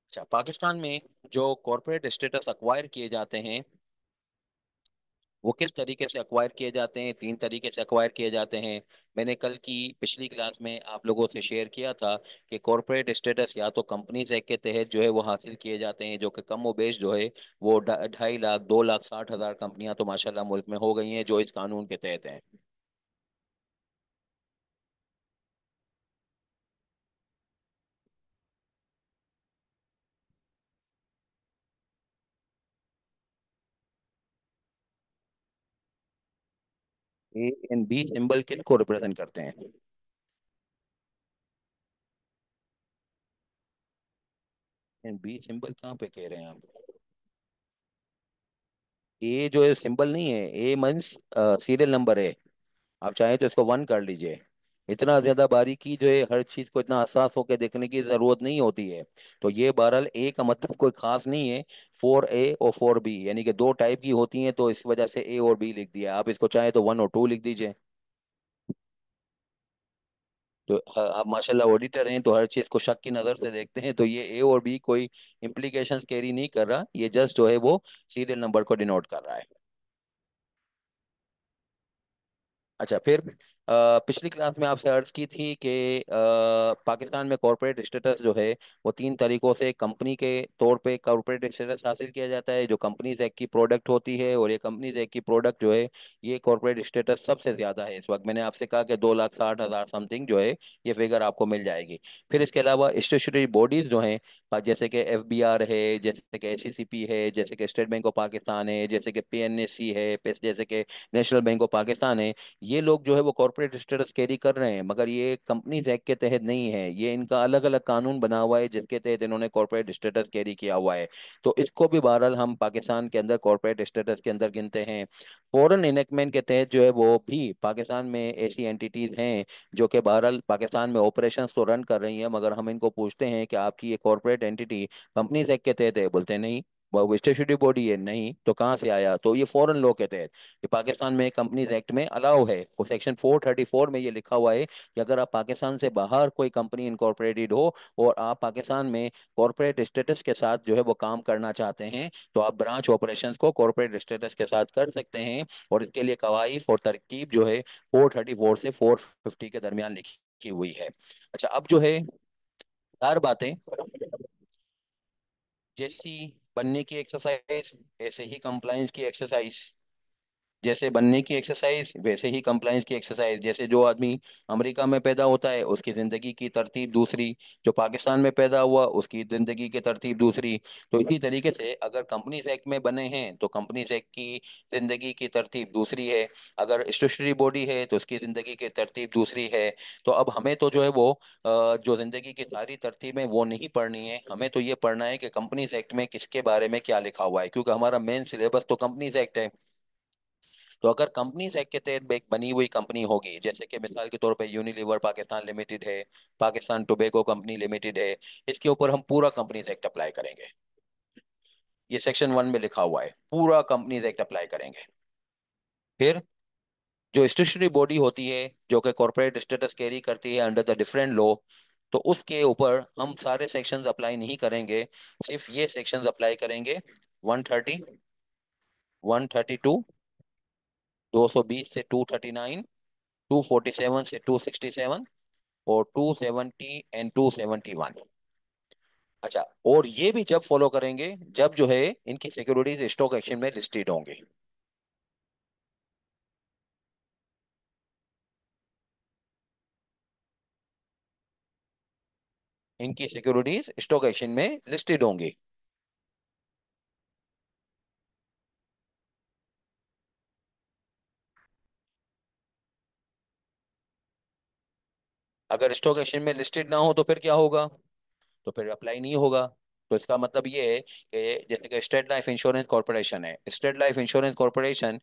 अच्छा, पाकिस्तान में जो कॉरपोरेट स्टेटस अक्वायर किए जाते हैं, वो किस तरीके से अक्वायर किए जाते हैं? 3 तरीके से अक्वायर किए जाते हैं। मैंने कल की पिछली क्लास में आप लोगों से शेयर किया था कि कॉरपोरेट स्टेटस या तो कंपनीज एक्ट के तहत जो है वो हासिल किए जाते हैं, जो कि कम व बेश जो है वो 2.5 लाख 2,60,000 कंपनियां तो माशाल्लाह मुल्क में हो गई हैं जो इस कानून के तहत हैं। A and B सिंबल किसको रिप्रेजेंट करते हैं? बी सिंबल कहाँ पे कह रहे हैं आप? ए जो है सिंबल नहीं है, ए मीन्स सीरियल नंबर है। आप चाहें तो इसको 1 कर लीजिए। इतना ज्यादा बारीकी जो है, हर चीज को इतना हसास होकर देखने की जरूरत नहीं होती है। तो ये बहरहाल ए का मतलब कोई खास नहीं है। 4A और 4B यानी कि दो टाइप की होती हैं, तो इस वजह से ए और बी लिख दिया। आप इसको चाहें तो 1 और 2 लिख दीजिए। तो आप माशाल्लाह ऑडिटर हैं, तो हर चीज को शक की नजर से देखते हैं। तो ये ए और बी कोई इम्प्लीकेशंस कैरी नहीं कर रहा, ये जस्ट जो है वो सीरियल नंबर को डिनोट कर रहा है। अच्छा, फिर पिछली क्लास में आपसे अर्ज की थी कि पाकिस्तान में कॉरपोरेट स्टेटस जो है वो तीन तरीकों से कंपनी के तौर पे कॉरपोरेट स्टेटस हासिल किया जाता है, जो कंपनीज एक्ट की प्रोडक्ट होती है। और ये कंपनीज एक्ट की प्रोडक्ट जो है, ये कॉरपोरेट स्टेटस सबसे ज्यादा है इस वक्त। मैंने आपसे कहा कि 2,60,000 समथिंग जो है ये फिगर आपको मिल जाएगी। फिर इसके अलावा स्टेचुटरी बॉडीज जो हैं, जैसे कि FBR है, जैसे कि SCCP है, जैसे कि स्टेट बैंक ऑफ पाकिस्तान है, जैसे कि PNSC है, जैसे कि नेशनल बैंक ऑफ पाकिस्तान है, ये लोग जो है वो कॉर्पोरेट स्टेटस कैरी कर रहे हैं, मगर ये कंपनीज एक्ट के तहत नहीं है। ये इनका अलग अलग कानून बना हुआ है जिसके तहत इन्होंने कॉर्पोरेट स्टेटस कैरी किया हुआ है। तो इसको भी बहरहाल हम पाकिस्तान के अंदर कॉर्पोरेट स्टेटस के अंदर गिनते हैं। फॉरेन इनेकमेंट के तहत जो है वो भी पाकिस्तान में ऐसी एंटिटीज हैं जो कि बहरहाल पाकिस्तान में ऑपरेशन तो रन कर रही हैं, मगर हम इनको पूछते हैं कि आपकी ये कॉर्पोरेट एंटिटी कंपनीज एक्ट के तहत है, बोलते हैं नहीं। वो स्टेचुटरी बॉडी है, नहीं तो कहाँ से आया? तो ये फॉरेन लॉ के तहत, ये पाकिस्तान में कंपनीज एक्ट में अलाउ है। सेक्शन 434 में ये लिखा हुआ है कि अगर आप पाकिस्तान से बाहर कोई कंपनी इनकॉर्पोरेटेड हो और आप पाकिस्तान में कॉर्पोरेट स्टेटस के साथ जो है वो काम करना चाहते हैं, तो आप ब्रांच ऑपरेशंस को कॉर्पोरेट स्टेटस के साथ कर सकते हैं। और इसके लिए कवाइद और तरकीब जो है 434 से 450 के दरमियान लिखी हुई है। अच्छा, अब जो है चार बातें, जैसी बनने की एक्सरसाइज ऐसे ही कंप्लायंस की एक्सरसाइज, जैसे बनने की एक्सरसाइज वैसे ही कंप्लायंस की एक्सरसाइज। जैसे जो आदमी अमेरिका में पैदा होता है उसकी जिंदगी की तरतीब दूसरी, जो पाकिस्तान में पैदा हुआ उसकी जिंदगी की तरतीब दूसरी। तो इसी तरीके से अगर कंपनीज एक्ट में बने हैं तो कंपनीज एक्ट की जिंदगी की तरतीब दूसरी है, अगर स्टेचुटरी बॉडी है तो उसकी जिंदगी की तरतीब दूसरी है। तो अब हमें तो जो है वो जो जिंदगी की सारी तरतीबें वो नहीं पढ़नी है, हमें तो ये पढ़ना है कि कंपनीज एक्ट में किसके बारे में क्या लिखा हुआ है, क्योंकि हमारा मेन सिलेबस तो कंपनीज एक्ट है। तो अगर कंपनीज एक्ट के तहत एक बनी हुई कंपनी होगी, जैसे कि मिसाल के तौर पे यूनिलीवर पाकिस्तान लिमिटेड है, पाकिस्तान टोबैको कंपनी लिमिटेड है, इसके ऊपर हम पूरा कंपनीज एक्ट अप्लाई करेंगे। ये सेक्शन 1 में लिखा हुआ है, पूरा कंपनीज एक्ट अप्लाई करेंगे। फिर जो स्टेचुटरी बॉडी होती है जो कि कॉर्पोरेट स्टेटस कैरी करती है अंडर द डिफरेंट लॉ, तो उसके ऊपर हम सारे सेक्शंस अप्लाई नहीं करेंगे, सिर्फ ये सेक्शंस अप्लाई करेंगे। 130, 132, 220 से 239, 247 से 267 और 270 एंड 271। अच्छा, और ये भी जब फॉलो करेंगे जब जो है इनकी सिक्योरिटीज स्टॉक एक्सचेंज में लिस्टेड होंगे। इनकी सिक्योरिटीज स्टॉक एक्सचेंज में लिस्टेड होंगी। अगर स्टॉक एक्सचेंज में लिस्टेड ना हो तो फिर क्या होगा? तो फिर अप्लाई नहीं होगा। तो इसका मतलब ये है कि जैसे कि स्टेट लाइफ इंश्योरेंस कॉर्पोरेशन है, state life insurance corporation,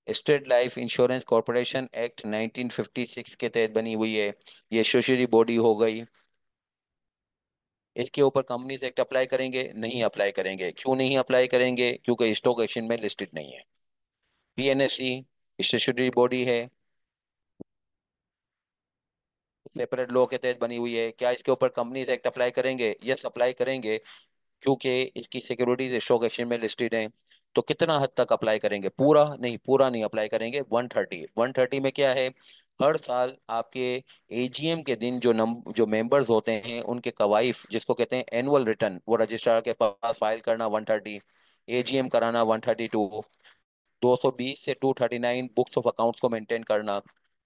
state life insurance corporation act 1956 के तहत बनी हुई है। ये सोशरी बॉडी हो गई। इसके ऊपर कंपनीज एक्ट अप्लाई करेंगे? नहीं अप्लाई करेंगे। क्यों नहीं अप्लाई करेंगे? क्योंकि स्टॉक एक्सचेंज में लिस्टेड नहीं है। PNSE स्टेचुटरी बॉडी है, सेपरेट लॉ के तहत बनी हुई है। क्या इसके ऊपर कंपनीज एक्ट अप्लाई करेंगे? यस, अप्लाई करेंगे, क्योंकि इसकी सिक्योरिटीज स्टॉक एक्सचेंज में लिस्टेड हैं। तो कितना हद तक अप्लाई करेंगे? पूरा नहीं, पूरा नहीं अप्लाई करेंगे। 130 में क्या है, हर साल आपके AGM के दिन जो मेंबर्स होते हैं उनके कवाइफ जिसको कहते हैं एनुअल रिटर्न, वो रजिस्ट्रार के पास फाइल करना 130, AGM कराना 132, 220 से 239 बुक्स ऑफ अकाउंट्स को मेंटेन करना,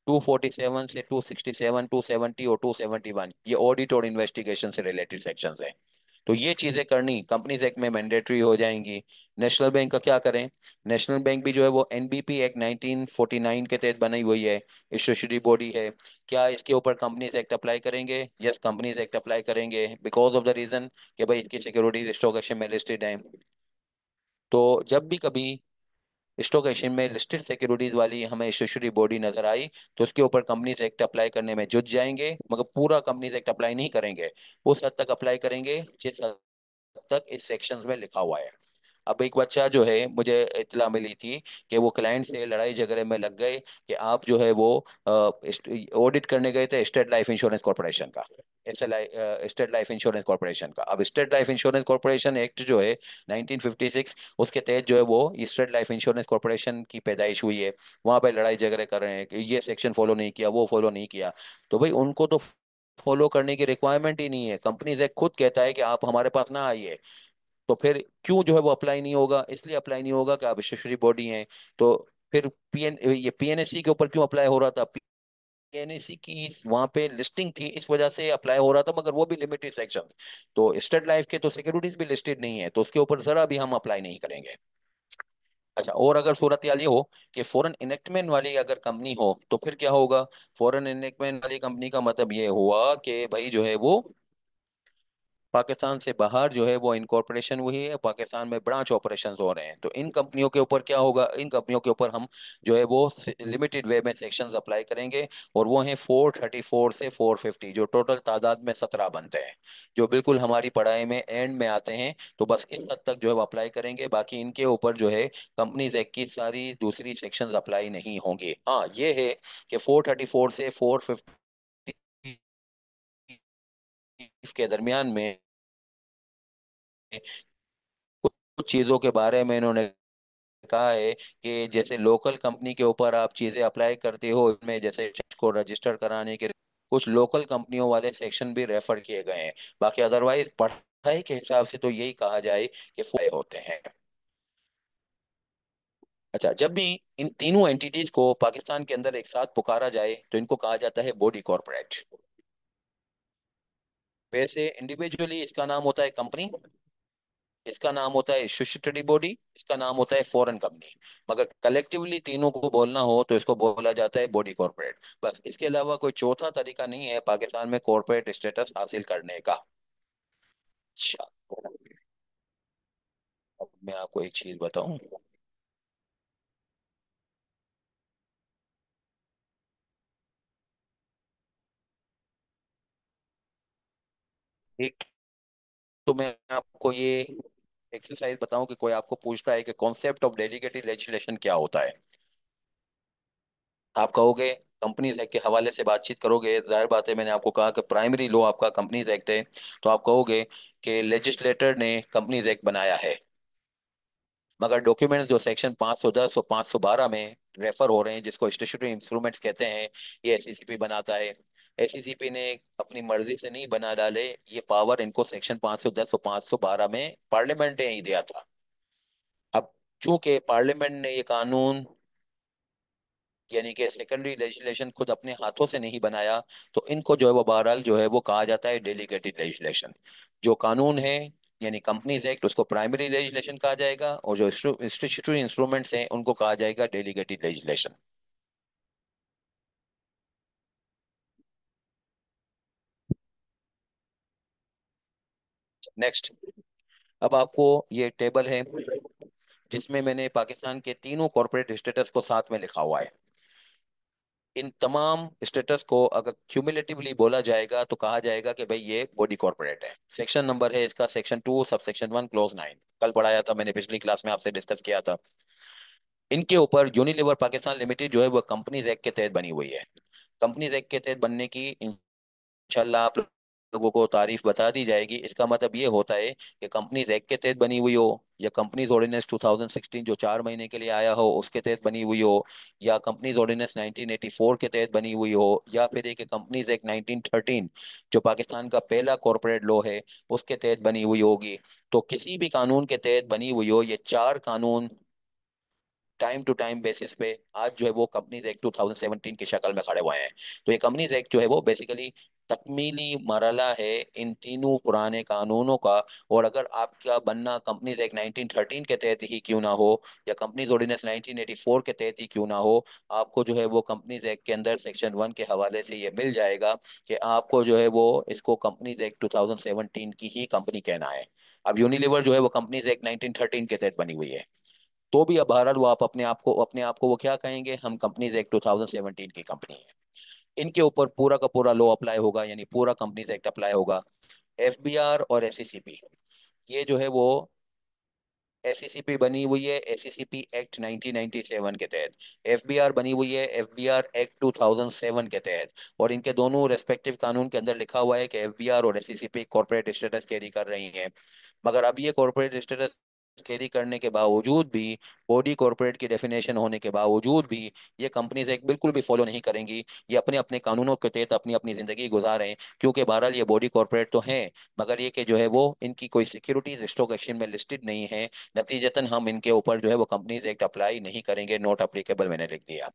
247 से 267, 270 और 271 ये ऑडिट और इन्वेस्टिगेशन से रिलेटेड सेक्शंस हैं। तो ये चीजें करनी कंपनीज एक्ट में मैंडेटरी हो जाएंगी। नेशनल बैंक का क्या करें? नेशनल बैंक भी जो है वो NBP एक्ट 1949 के तहत बनी हुई है, स्टेचुटरी बॉडी है। क्या इसके ऊपर कंपनीज एक्ट अप्लाई करेंगे? यस, कंपनीज एक्ट अप्लाई करेंगे, बिकॉज ऑफ द रीजन कि भाई इसकी सिक्योरिटीज स्टॉक एक्सचेंज में लिस्टेड है। तो जब भी कभी स्टॉक एक्सचेंज में लिस्टेड सिक्योरिटीज वाली हमें स्टेचुटरी बॉडी नजर आई तो उसके ऊपर कंपनीज एक्ट अप्लाई करने में जुट जाएंगे, मगर पूरा कंपनीज एक्ट अप्लाई नहीं करेंगे। उस हद तक अप्लाई करेंगे जिस हद तक इस सेक्शंस में लिखा हुआ है। अब एक बच्चा जो है, मुझे इतला मिली थी कि वो क्लाइंट से लड़ाई झगड़े में लग गए कि आप जो है वो ऑडिट करने गए थे स्टेट लाइफ इंश्योरेंस कॉर्पोरेशन का, स्टेट लाइफ इंश्योरेंस कॉर्पोरेशन का। अब state life insurance corporation act जो है 1956, उसके तहत जो है वो स्टेट लाइफ इंश्योरेंस कॉर्पोरेशन की पैदाइश हुई है। वहां पे लड़ाई झगड़े कर रहे हैं कि ये सेक्शन फॉलो नहीं किया, वो फॉलो नहीं किया। तो भाई उनको तो फॉलो करने की रिक्वायरमेंट ही नहीं है। कंपनीज एक्ट खुद कहता है कि आप हमारे पास ना आइए। तो फिर क्यों जो है वो अप्लाई नहीं होगा? इसलिए अप्लाई नहीं होगा कि आप स्टेचुटरी बॉडी हैं। तो फिर ये पीएनएससी के ऊपर क्यों अप्लाई हो रहा था? पीएनएससी की वहां पे लिस्टिंग थी, इस वजह से अप्लाई हो रहा था, मगर वो भी लिमिटेड सेक्शन। तो स्टेट लाइफ के तो सिक्योरिटीज भी लिस्टेड नहीं है, तो उसके ऊपर जरा भी हम अप्लाई नहीं करेंगे। अच्छा, और अगर सूरत हाल ये हो कि फॉरेन इनेक्टमेंट वाली अगर कंपनी हो, तो फिर क्या होगा? फॉरेन इनेक्टमेंट वाली कंपनी का मतलब ये हुआ कि भाई जो है वो पाकिस्तान से बाहर जो है वो इनकॉर्पोरेशन हुई है, पाकिस्तान में ब्रांच ऑपरेशंस हो रहे हैं। तो इन कंपनियों के ऊपर क्या होगा? इन कंपनियों के ऊपर हम जो है वो लिमिटेड वे में सेक्शंस अप्लाई करेंगे। और वो हैं 434 से 450, जो टोटल तादाद में 17 बनते हैं, जो बिल्कुल हमारी पढ़ाई में एंड में आते हैं। तो बस इस हद तक जो है वो अप्लाई करेंगे, बाकी इनके ऊपर जो है कंपनीज एक्ट की सारी दूसरी सेक्शंस अप्लाई नहीं होंगे। हाँ ये है कि 434 से 450 के दरमियान में कुछ कुछ चीजों के बारे में इन्होंने कहा है कि जैसे लोकल कंपनी के ऊपर आप चीजें अप्लाई करते हो, इसमें जैसे को रजिस्टर कराने के कुछ लोकल कंपनियों वाले सेक्शन भी रेफर किए गए हैं। बाकी अदरवाइज पढ़ाई के हिसाब से तो यही कहा जाए कि फायदे होते हैं। अच्छा, जब भी इन तीनों एंटिटीज को पाकिस्तान के अंदर एक साथ पुकारा जाए तो इनको कहा जाता है बॉडी कॉर्पोरेट। वैसे इंडिविजुअली इसका नाम होता है कंपनी, इसका नाम होता है स्टैट्यूटरी बॉडी, इसका नाम होता है फॉरेन कंपनी। मगर कलेक्टिवली तीनों को बोलना हो तो इसको बोला जाता है बॉडी कॉर्पोरेट। बस इसके अलावा कोई चौथा तरीका नहीं है पाकिस्तान में कॉर्पोरेट स्टेटस हासिल करने का। अच्छा, अब मैं आपको एक चीज बताऊं। एक तो मैं आपको ये एक्सरसाइज बताऊं कि कोई आपको पूछता है कि कॉन्सेप्ट ऑफ डेलीगेटेड लेजिस्लेशन क्या होता है। आप कहोगे कंपनीज एक्ट के हवाले से बातचीत करोगे, जाहिर बात है, मैंने आपको कहा कि प्राइमरी लॉ आपका कंपनीज एक्ट है। तो आप कहोगे कि लेजिस्लेटर ने कंपनीज एक्ट बनाया है। मगर डॉक्यूमेंट्स जो सेक्शन 510 और 512 में रेफर हो रहे हैं, जिसको स्टैट्यूटरी इंस्ट्रूमेंट्स कहते हैं, ये एसईसीपी बनाता है। एसईसीपी ने अपनी मर्जी से नहीं बना डाले, ये पावर इनको सेक्शन 510 और 512 में पार्लियामेंट ने ही दिया था। अब चूंकि पार्लियामेंट ने ये कानून, यानी कि सेकेंडरी लेजिस्लेशन, खुद अपने हाथों से नहीं बनाया, तो इनको जो है वो बहरहाल जो है वो कहा जाता है डेलीगेटेड लेजिस्लेशन। जो कानून है, यानी कंपनीज एक्ट, उसको प्राइमरी लेजिस्लेशन कहा जाएगा, और जो स्टैट्यूटरी इंस्ट्रूमेंट्स हैं उनको कहा जाएगा डेलीगेटेड लेजिस्लेशन। नेक्स्ट, अब आपको ये टेबल है जिसमें मैंने पाकिस्तान के तीनों कॉर्पोरेट स्टेटस को साथ में लिखा हुआ है। इन तमाम स्टेटस को अगर क्यूमुलेटिवली बोला जाएगा तो कहा जाएगा कि भाई ये बॉडी कॉर्पोरेट है। सेक्शन नंबर है इसका सेक्शन 2 सब सेक्शन 1 क्लॉज 9। कल पढ़ाया था मैंने, पिछली क्लास में आपसे डिस्कस किया था। इनके ऊपर यूनिलीवर पाकिस्तान लिमिटेड जो है वो कंपनीज एक्ट के तहत बनी हुई है। कंपनीज एक्ट के तहत बनने की इंशाल्लाह आप लोगों को तारीफ बता दी जाएगी। इसका मतलब ये होता है कि कंपनीज एक्ट के तहत बनी हुई हो, या कंपनीज ऑर्डिनेंस 2016 जो 4 महीने के लिए आया हो उसके तहत बनी हुई हो, या कंपनीज ऑर्डिनेंस 1984 के तहत बनी हुई हो, या फिर एक कंपनीज एक्ट 1913 जो पाकिस्तान का पहला कॉरपोरेट लॉ है उसके तहत बनी हुई होगी। तो किसी भी कानून के तहत बनी हुई हो, ये चार कानून टाइम टू टाइम बेसिस पे आज जो है वो कंपनीज एक्ट 2017 की शक्ल में खड़े हुए हैं। तो ये कंपनीज एक्ट जो है वो बेसिकली तकमीली मरला है इन तीनों पुराने कानूनों का। और अगर आपका बनना कंपनीज एक्ट 1913 के तहत ही क्यों ना हो, या कंपनीज ऑर्डिनेंस 1984 के तहत ही क्यों ना हो, आपको जो है वो कंपनीज एक्ट के अंदर सेक्शन 1 के हवाले से ये मिल जाएगा कि आपको जो है वो इसको कंपनीज एक्ट 2017 की ही कंपनी कहना है। अब यूनिलीवर जो है वो कंपनीज एक्ट 1913 के तहत बनी हुई है, तो भी अब बहरहाल वो आप अपने आप को वो क्या कहेंगे? हम कंपनीज एक्ट 2017 की कंपनी है। इनके ऊपर पूरा का पूरा लॉ अप्लाई होगा, यानी पूरा कंपनीज एक्ट अप्लाई होगा। एफबीआर और एसईसीपी, ये जो है वो एससीसीपी बनी हुई है एससीसीपी एक्ट 1997 के तहत। एफबीआर बनी हुई है एफबीआर एक्ट 2007 के तहत। और इनके दोनों रेस्पेक्टिव कानून के अंदर लिखा हुआ है कि एफबीआर और एससीसीपी कॉर्पोरेट स्टेटस कैरी कर रही हैं। मगर अब ये कॉर्पोरेट स्टेटस कैरी करने के बावजूद भी, बॉडी कॉर्पोरेट की डेफिनेशन होने के बावजूद भी, ये कंपनीज एक बिल्कुल भी फॉलो नहीं करेंगी। ये अपने अपने कानूनों के तहत अपनी अपनी जिंदगी गुजारें, क्योंकि बहरहाल ये बॉडी कॉर्पोरेट तो हैं, मगर ये कि जो है वो इनकी कोई सिक्योरिटीज स्टॉक एक्सचेंज में लिस्टेड नहीं है। नतीजतन हम इनके ऊपर जो है वो कंपनीज एक्ट अप्लाई नहीं करेंगे, नॉट अप्लीकेबल मैंने लिख दिया।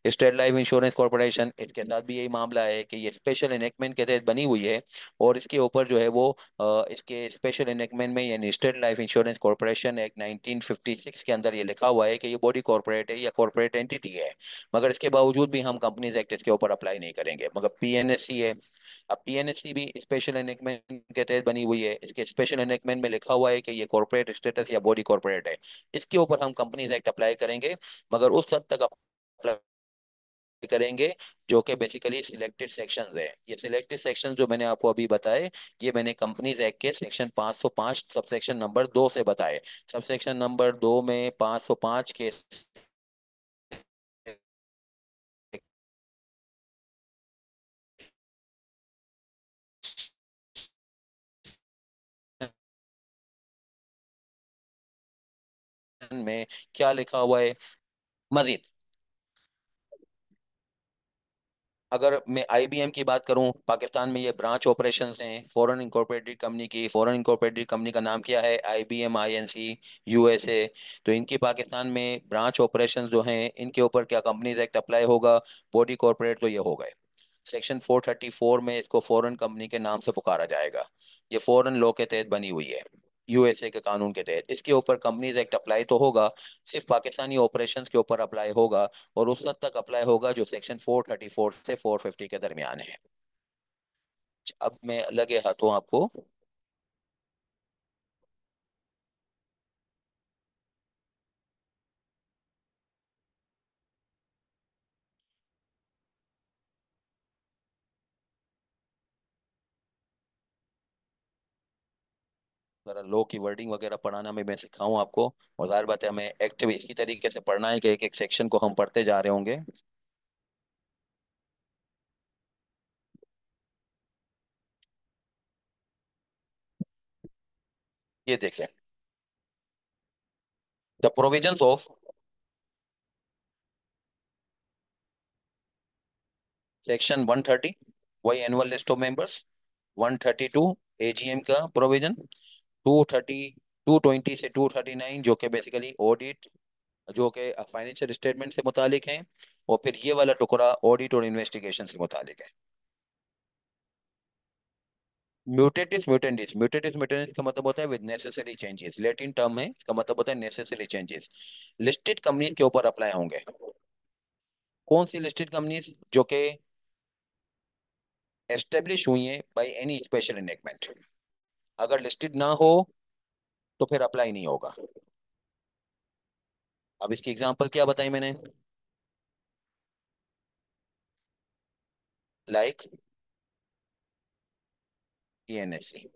स्टेट लाइफ इंश्योरेंस कॉर्पोरेशन, इसके साथ भी यही मामला है कि ये स्पेशल इनेकमेंट के तहत बनी हुई है। और इसके ऊपर जो है वो इसके स्पेशल इनेकमेंट में यानी state life insurance corporation act 1956 के अंदर ये लिखा हुआ है कि ये बॉडी कॉर्पोरेट है या कॉर्पोरेट एंटिटी है। मगर इसके बावजूद भी हम कंपनीज एक्ट इसके ऊपर अप्लाई नहीं करेंगे। मगर पीएनएससी है, अब पीएनएससी भी स्पेशल इनेकमेंट के तहत बनी हुई है। इसके स्पेशल इनेकमेंट में लिखा हुआ है कि ये कॉर्पोरेट स्टेटस या बॉडी कॉर्पोरेट है। इसके ऊपर हम कंपनीज एक्ट अप्लाई करेंगे, मगर उस हद तक अप्लाई करेंगे जो कि बेसिकली सिलेक्टेड सेक्शंस है। ये सिलेक्टेड सेक्शंस जो मैंने आपको अभी बताए, ये मैंने कंपनीज एक्ट के सेक्शन 505 सब सेक्शन नंबर 2 से बताए। सब सेक्शन नंबर 2 में 505 के सेक्शन में क्या लिखा हुआ है मजीद। अगर मैं आईबीएम की बात करूं, पाकिस्तान में ये ब्रांच ऑपरेशंस हैं फॉरेन इंकॉर्पोरेटेड कंपनी की। फॉरेन इंकॉर्पोरेटेड कंपनी का नाम क्या है? IBM INC USA. तो इनकी पाकिस्तान में ब्रांच ऑपरेशंस जो हैं, इनके ऊपर क्या कंपनीज एक्ट अप्लाई होगा? बॉडी कॉर्पोरेट तो ये हो गए। सेक्शन 434 में इसको फॉरेन कंपनी के नाम से पुकारा जाएगा। ये फॉरेन लॉ के तहत बनी हुई है, यूएसए के कानून के तहत। इसके ऊपर कंपनीज एक्ट अप्लाई तो होगा, सिर्फ पाकिस्तानी ऑपरेशंस के ऊपर अप्लाई होगा। और उस हद तक अप्लाई होगा जो सेक्शन 434 से 450 के दरमियान है। अब मैं लगे हाथों आपको जरा लॉ की वर्डिंग वगैरह पढ़ाना में मैं सिखाऊं आपको। और जाहिर बात है हमें एक्ट भी इसी तरीके से पढ़ना है कि एक एक सेक्शन को हम पढ़ते जा रहे होंगे। ये देखें, द प्रोविजंस ऑफ सेक्शन 130, वही annual list of members. 132 AGM का प्रोविजन। 230, 220 से 239 जो कि बेसिकली ऑडिट, जो कि फाइनेंशियल स्टेटमेंट से मुतालिक हैं। और फिर ये वाला टुकड़ा ऑडिट और इन्वेस्टिगेशन से मुतालिक है। म्यूटेटिस म्यूटेंडिस, म्यूटेटिस म्यूटेंडिस का मतलब होता है with necessary changes, Latin term है, इसका मतलब होता है नेसेसरी चेंजेस। लिस्टेड कंपनी के ऊपर अप्लाई होंगे। कौन सी लिस्टेड कंपनीज? जो कि एस्टेब्लिश हुई हैं बाय एनी स्पेशल इनेकमेंट। अगर लिस्टेड ना हो तो फिर अप्लाई नहीं होगा। अब इसकी एग्जांपल क्या बताई मैंने? Like PNSC,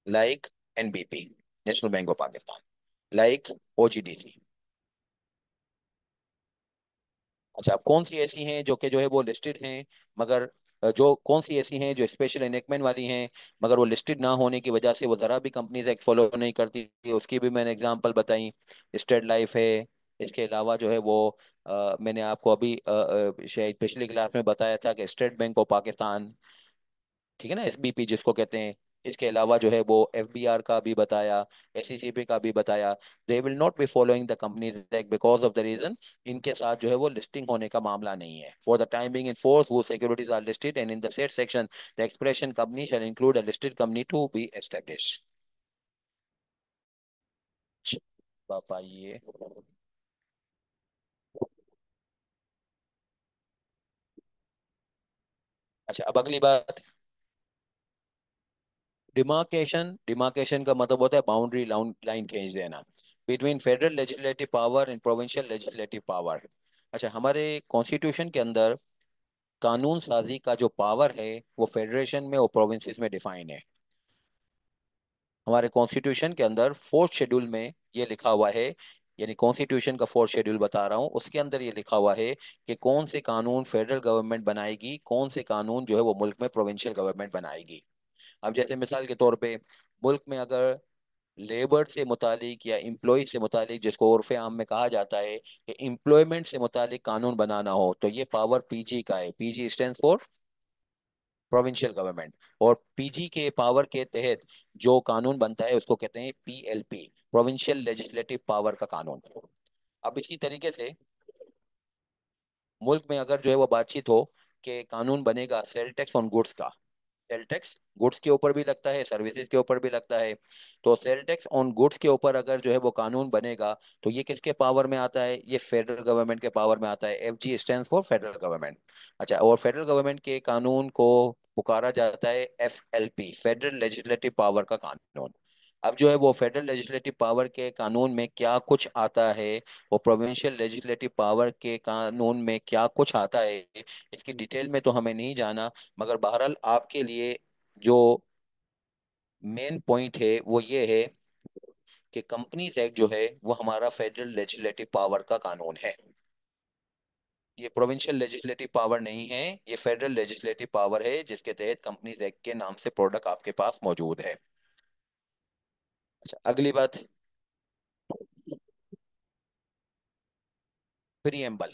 like NBP, national bank of Pakistan, like OGDC. अच्छा, अब कौन सी ऐसी हैं जो कि जो है वो लिस्टेड हैं, मगर जो कौन सी ऐसी हैं जो स्पेशल इनेकमेंट वाली हैं, मगर वो लिस्टेड ना होने की वजह से वो ज़रा भी कंपनीज एक्ट फॉलो नहीं करती, उसकी भी मैंने एग्जांपल बताई। स्टेट लाइफ है। इसके अलावा जो है वो मैंने आपको अभी शायद पिछली क्लास में बताया था कि स्टेट बैंक ऑफ पाकिस्तान, ठीक है ना, एसबीपी जिसको कहते हैं। इसके अलावा जो है वो एफबीआर का भी बताया, एससीसीपी का भी बताया। They will not be following the companies act because of the reason, इनके साथ जो है वो लिस्टिंग होने का मामला नहीं है। For the time being in force वो securities are listed and in the set section the expression company shall include a listed company to be establish. पापा ये, अच्छा अब अगली बात, डिमार्केशन। डिमार्केशन का मतलब होता है बाउंड्री लाइन खींच देना between federal legislative power and provincial legislative power. अच्छा, हमारे कॉन्स्टिट्यूशन के अंदर कानून साजी का जो पावर है वो फेडरेशन में और प्रोविंसेस में डिफाइन है। हमारे कॉन्स्टिट्यूशन के अंदर फोर्थ शेड्यूल में ये लिखा हुआ है, यानी कॉन्स्टिट्यूशन का फोर्थ शेड्यूल बता रहा हूँ, उसके अंदर ये लिखा हुआ है कि कौन से कानून फेडरल गवर्नमेंट बनाएगी, कौन से कानून जो है वो मुल्क में प्रोविंशियल गवर्नमेंट बनाएगी। अब जैसे मिसाल के तौर पे मुल्क में अगर लेबर से मुतालिक या एम्प्लॉय से मुतालिक, जिसको उर्फ आम में कहा जाता है कि एम्प्लॉयमेंट से मुतालिक कानून बनाना हो, तो ये पावर पीजी का है। PG stand for provincial government. और पीजी के पावर के तहत जो कानून बनता है उसको कहते हैं पीएलपी, प्रोविंशियल लेजिस्लेटिव पावर का कानून। अब इसी तरीके से मुल्क में अगर जो है वो बातचीत हो कि कानून बनेगा सेल टैक्स ऑन गुड्स का, सेल टैक्स गुड्स के ऊपर भी लगता है, सर्विसेज के ऊपर भी लगता है, तो सेल टैक्स ऑन गुड्स के ऊपर अगर जो है वो कानून बनेगा, तो ये किसके पावर में आता है? ये फेडरल गवर्नमेंट के पावर में आता है। F G stand for federal government. अच्छा, और फेडरल गवर्नमेंट के कानून को पुकारा जाता है F L P, federal legislative power का कानून। अब जो है वो फेडरल लेजिस्लेटिव पावर के कानून में क्या कुछ आता है, वो प्रोविंशियल लेजिस्लेटिव पावर के कानून में क्या कुछ आता है, इसकी डिटेल में तो हमें नहीं जाना, मगर बहरहाल आपके लिए जो मेन पॉइंट है वो ये है कि कंपनीज एक्ट जो है वो हमारा फेडरल लेजिस्लेटिव पावर का कानून है। ये प्रोविंशियल लेजिस्लेटिव पावर नहीं है, ये फेडरल लेजिस्लेटिव पावर है, जिसके तहत कंपनीज एक्ट के नाम से प्रोडक्ट आपके पास मौजूद है। अच्छा, अगली बात, प्रीएम्बल।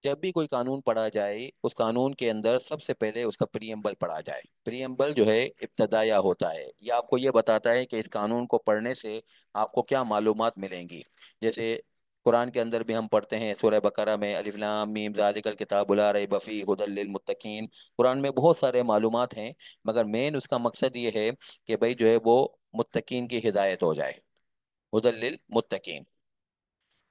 जब भी कोई कानून पढ़ा जाए, उस कानून के अंदर सबसे पहले उसका प्रीएम्बल पढ़ा जाए। प्रीएम्बल जो है इब्तदाया होता है, ये आपको ये बताता है कि इस कानून को पढ़ने से आपको क्या मालूमात मिलेंगी। जैसे कुरान के अंदर भी हम पढ़ते हैं सूरह बकरा में, अलिफ लाम मीम ज़ालिकल किताबु ला रैब फीह हुदल लिल मुत्तकीन। कुरान में बहुत सारे मालूमात हैं, मगर मेन उसका मकसद ये है कि भाई जो है वो मुत्तकीन की हिदायत हो जाए, हुदल लिल मुत्तकीन।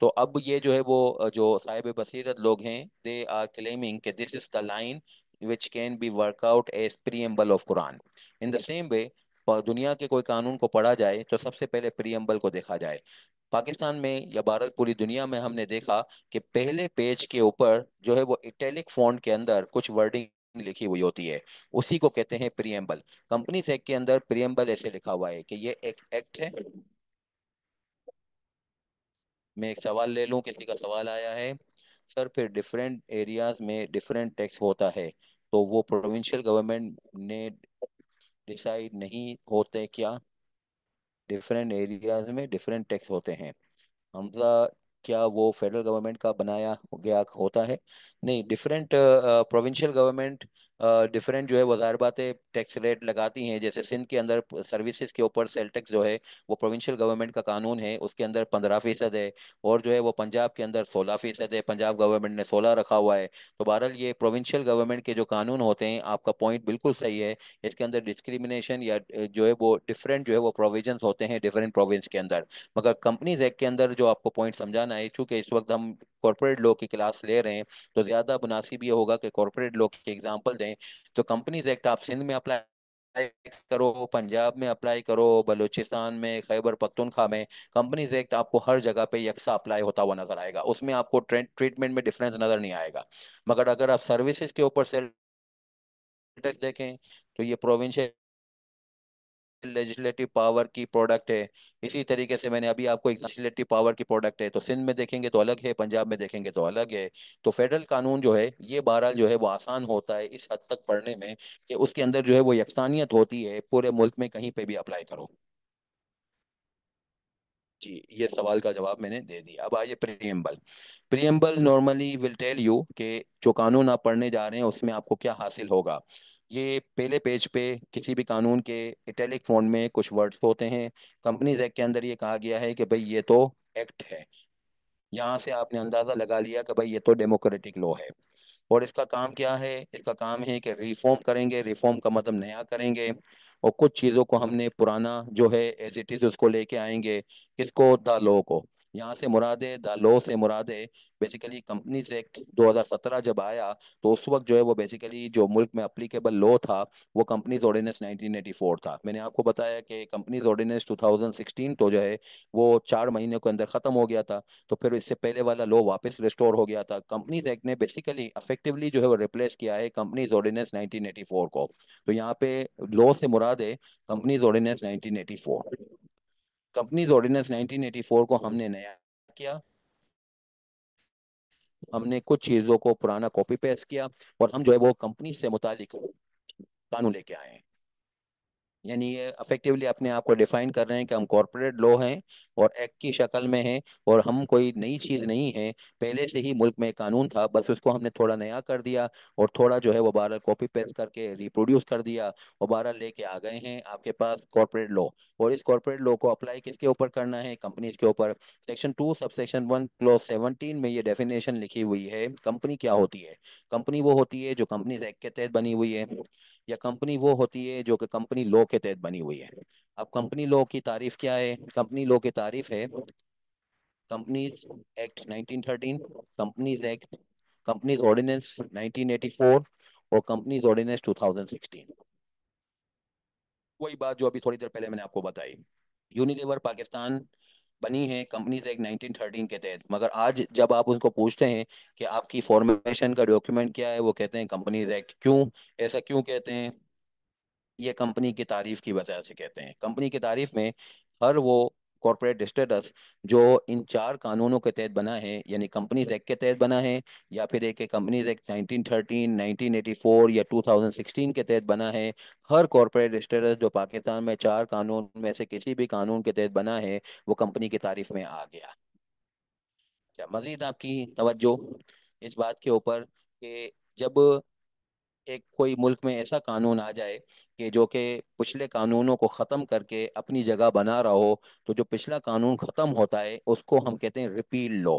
तो अब ये जो है वो जो साहिब बसीरत लोग हैं, दे आर क्लेमिंग कि this is the line which can be work out as preamble of Quran. In the same way, दुनिया के कोई कानून को पढ़ा जाए तो सबसे पहले प्रीएम्बल को देखा जाए। पाकिस्तान में या भारत पूरी दुनिया में हमने देखा कि पहले पेज के ऊपर जो है वो इटैलिक फॉन्ट के अंदर कुछ वर्डिंग लिखी हुई होती है, उसी को कहते हैं प्रीएम्बल। कंपनीज एक्ट के अंदर प्रीएम्बल ऐसे लिखा हुआ है कि ये एक एक्ट है। मैं एक सवाल ले लूं, किसी का सवाल आया है? सर, फिर डिफरेंट एरियाज में डिफरेंट टैक्स होता है, तो वो प्रोविंशियल गवर्नमेंट ने डिसाइड नहीं होते क्या? डिफरेंट एरियाज में डिफरेंट टैक्स होते हैं, हमजा, क्या वो फेडरल गवर्नमेंट का बनाया गया होता है? नहीं, डिफरेंट प्रोविंशियल गवर्नमेंट डिफरेंट जो है वो ज़ाहिर बात है टैक्स रेट लगाती हैं। जैसे सिंध के अंदर सर्विसेज के ऊपर सेल टैक्स जो है वो प्रोविंशियल गवर्नमेंट का कानून है, उसके अंदर 15% है। और जो है वो पंजाब के अंदर 16% है, पंजाब गवर्नमेंट ने 16 रखा हुआ है। तो बहरहाल ये प्रोविंशियल गवर्नमेंट के जो कानून होते हैं, आपका पॉइंट बिल्कुल सही है, इसके अंदर डिस्क्रिमिनेशन या जो है वो डिफरेंट जो है वो प्रोविजंस होते हैं डिफरेंट प्रोविंस के अंदर। मगर कंपनीज एक्ट के अंदर जो आपको पॉइंट समझाना है, चूंकि इस वक्त हम कॉर्पोरेट लॉ की क्लास ले रहे हैं, तो ज्यादा मुनासिब ये होगा कि कॉर्पोरेट लॉ की एग्जांपल दें। तो कंपनीज एक्ट आप सिंध में अप्लाई करो, पंजाब में अप्लाई करो, बलूचिस्तान में, खैबर पख्तूनख्वा में, कंपनीज एक्ट आपको हर जगह पे यकसा अप्लाई होता हुआ नजर आएगा, उसमें आपको ट्रीटमेंट में डिफरेंस नजर नहीं आएगा। मगर अगर आप सर्विसेज के ऊपर सेल टैक्स देखें, तो ये प्रोविंशियल लेजिस्लेटिव पावर की प्रोडक्ट है। इसी तरीके से मैंने अभी आपको एक लेजिस्लेटिव पावर की प्रोडक्ट है, तो सिंध में देखेंगे तो अलग है, पंजाब में देखेंगे तो अलग है। तो फेडरल कानून जो है ये बहरहाल जो है वो आसान होता है इस हद तक पढ़ने में कि उसके अंदर जो है वो यकसानियत होती है, पूरे मुल्क में कहीं पे भी अप्लाई करो। जी, ये सवाल का जवाब मैंने दे दिया। अब आइए preamble. Preamble normally will tell you कि जो कानून आप पढ़ने जा रहे हैं उसमें आपको क्या हासिल होगा। ये पहले पेज पे किसी भी कानून के इटैलिक फॉन्ट में कुछ वर्ड्स होते हैं। कंपनीज एक्ट के अंदर ये कहा गया है कि भाई ये तो एक्ट है। यहाँ से आपने अंदाजा लगा लिया कि भाई ये तो डेमोक्रेटिक लॉ है। और इसका काम क्या है? इसका काम है कि रिफॉर्म करेंगे, रिफॉर्म का मतलब नया करेंगे, और कुछ चीज़ों को हमने पुराना जो है एज इट इज़ उसको लेके आएंगे। किसको? द लॉ को। यहाँ से मुरादे द लॉ से मुरादे बेसिकली कंपनीज एक्ट 2017 जब आया, तो उस वक्त जो है वो बेसिकली जो मुल्क में अप्लीकेबल लॉ था वो कंपनीज ऑर्डिनेंस 1984 था। मैंने आपको बताया कि कंपनीज ऑर्डिनेंस 2016 तो जो है वो 4 महीने के अंदर खत्म हो गया था। तो फिर इससे पहले वाला लॉ वापस रिस्टोर हो गया था। कंपनीज एक्ट ने बेसिकली इफेक्टिवली जो है वो रिप्लेस किया है कंपनीज ऑर्डिनेंस 1984 को। तो यहाँ पे लॉ से मुराद है कंपनीज ऑर्डिनेंस 1984। कंपनीज ऑर्डिनेंस 1984 को हमने नया किया। हमने कुछ चीज़ों को पुराना कॉपी पेस्ट किया और हम जो है वो कंपनी से मुतालिक कानून लेके आए हैं। यानी ये अफेक्टिवली अपने आप को डिफाइन कर रहे हैं कि हम कॉरपोरेट लॉ हैं और एक्ट की शक्ल में हैं, और हम कोई नई चीज़ नहीं है। पहले से ही मुल्क में एक कानून था, बस उसको हमने थोड़ा नया कर दिया और थोड़ा जो है वो बारह कॉपी पेस्ट करके रिप्रोड्यूस कर दिया और बारह लेके आ गए हैं आपके पास कॉरपोरेट लॉ। और इस कॉरपोरेट लॉ को अप्लाई किसके ऊपर करना है? कंपनीज के ऊपर। सेक्शन 2 सब सेक्शन 1 क्लॉज 17 में ये डेफिनेशन लिखी हुई है कंपनी क्या होती है। कंपनी वो होती है जो कंपनीज एक्ट के तहत बनी हुई है, या कंपनी वो होती है जो कि कंपनी लॉ के तहत बनी हुई है। अब कंपनी लॉ की तारीफ क्या है? कंपनी लॉ की तारीफ है companies act 1913, companies act, companies ordinance 1984 और कंपनीज ऑर्डिनेंस 2016। वही बात जो अभी थोड़ी देर पहले मैंने आपको बताई। यूनिलीवर पाकिस्तान बनी है कंपनीज एक्ट 1913 के तहत, मगर आज जब आप उनको पूछते हैं कि आपकी फॉर्मेशन का डॉक्यूमेंट क्या है, वो कहते हैं कंपनीज एक्ट। क्यों? ऐसा क्यों कहते हैं? ये कंपनी की तारीफ की वजह से कहते हैं। कंपनी की तारीफ में हर वो कॉरपोरेट स्टेटस जो इन चार कानूनों के तहत बना है, यानी कंपनीज एक्ट के तहत बना है, या फिर एक कंपनीज एक्ट 1913, 1984 या 2016 के तहत बना है, हर कॉरपोरेट स्टेटस जो पाकिस्तान में चार कानून में से किसी भी कानून के तहत बना है वो कंपनी की तारीफ में आ गया। क्या मजीद आपकी तवज्जो इस बात के ऊपर कि जब एक कोई मुल्क में ऐसा कानून आ जाए कि जो कि पिछले कानूनों को ख़त्म करके अपनी जगह बना रहा हो, तो जो पिछला कानून ख़त्म होता है उसको हम कहते हैं रिपील लो,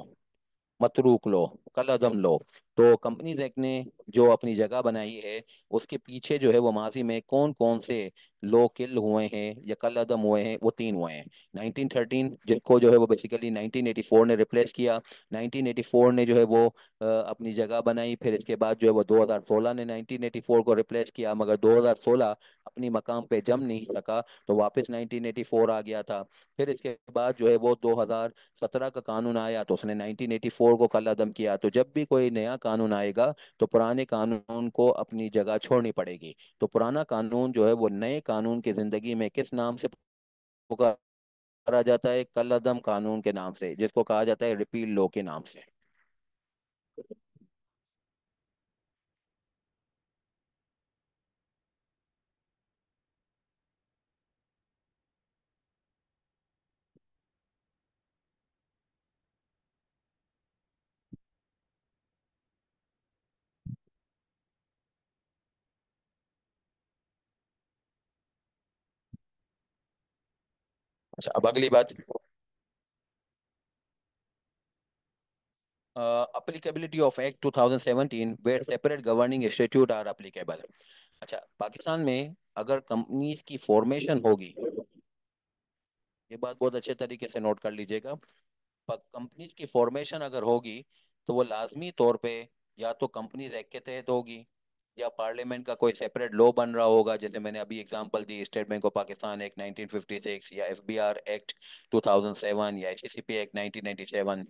मतरूक लो, कलअदम लो। तो कंपनीज एक्ट ने जो अपनी जगह बनाई है उसके पीछे जो है वो माजी में कौन कौन से लो किल हुए हैं या कलअदम हुए हैं, वो तीन हुए हैं। 1913 जिसको जो है वो बेसिकली 1984 ने रिप्लेस किया। 1984 ने जो है वो अपनी जगह बनाई। फिर इसके बाद जो है वो 2016 ने 1984 को रिप्लेस किया, मगर 2016 अपनी मकाम पे जम नहीं सका तो वापस 1984 आ गया था। फिर इसके बाद जो है वो 2017 का कानून आया तो उसने 1984 को कल अदम किया। तो जब भी कोई नया कानून आएगा तो पुराने कानून को अपनी जगह छोड़नी पड़ेगी। तो पुराना कानून जो है वो नए कानून की जिंदगी में किस नाम से पुकारा जाता है? कल अदम कानून के नाम से, जिसको कहा जाता है रिपील लॉ के नाम से। अच्छा, अब अगली बात, applicability of act 2017 where separate governing institute are applicable. अच्छा, पाकिस्तान में अगर कंपनीज की फॉर्मेशन होगी, ये बात बहुत अच्छे तरीके से नोट कर लीजिएगा, कंपनीज की फॉर्मेशन अगर होगी तो वो लाजमी तौर पे या तो कंपनीज एक्ट के तहत होगी, या पार्लियामेंट का कोई सेपरेट लॉ बन रहा होगा, जैसे मैंने अभी example the state bank of Pakistan act 1956 या एफबीआर एक्ट 2007 या एचसीसीपी एक्ट 1997।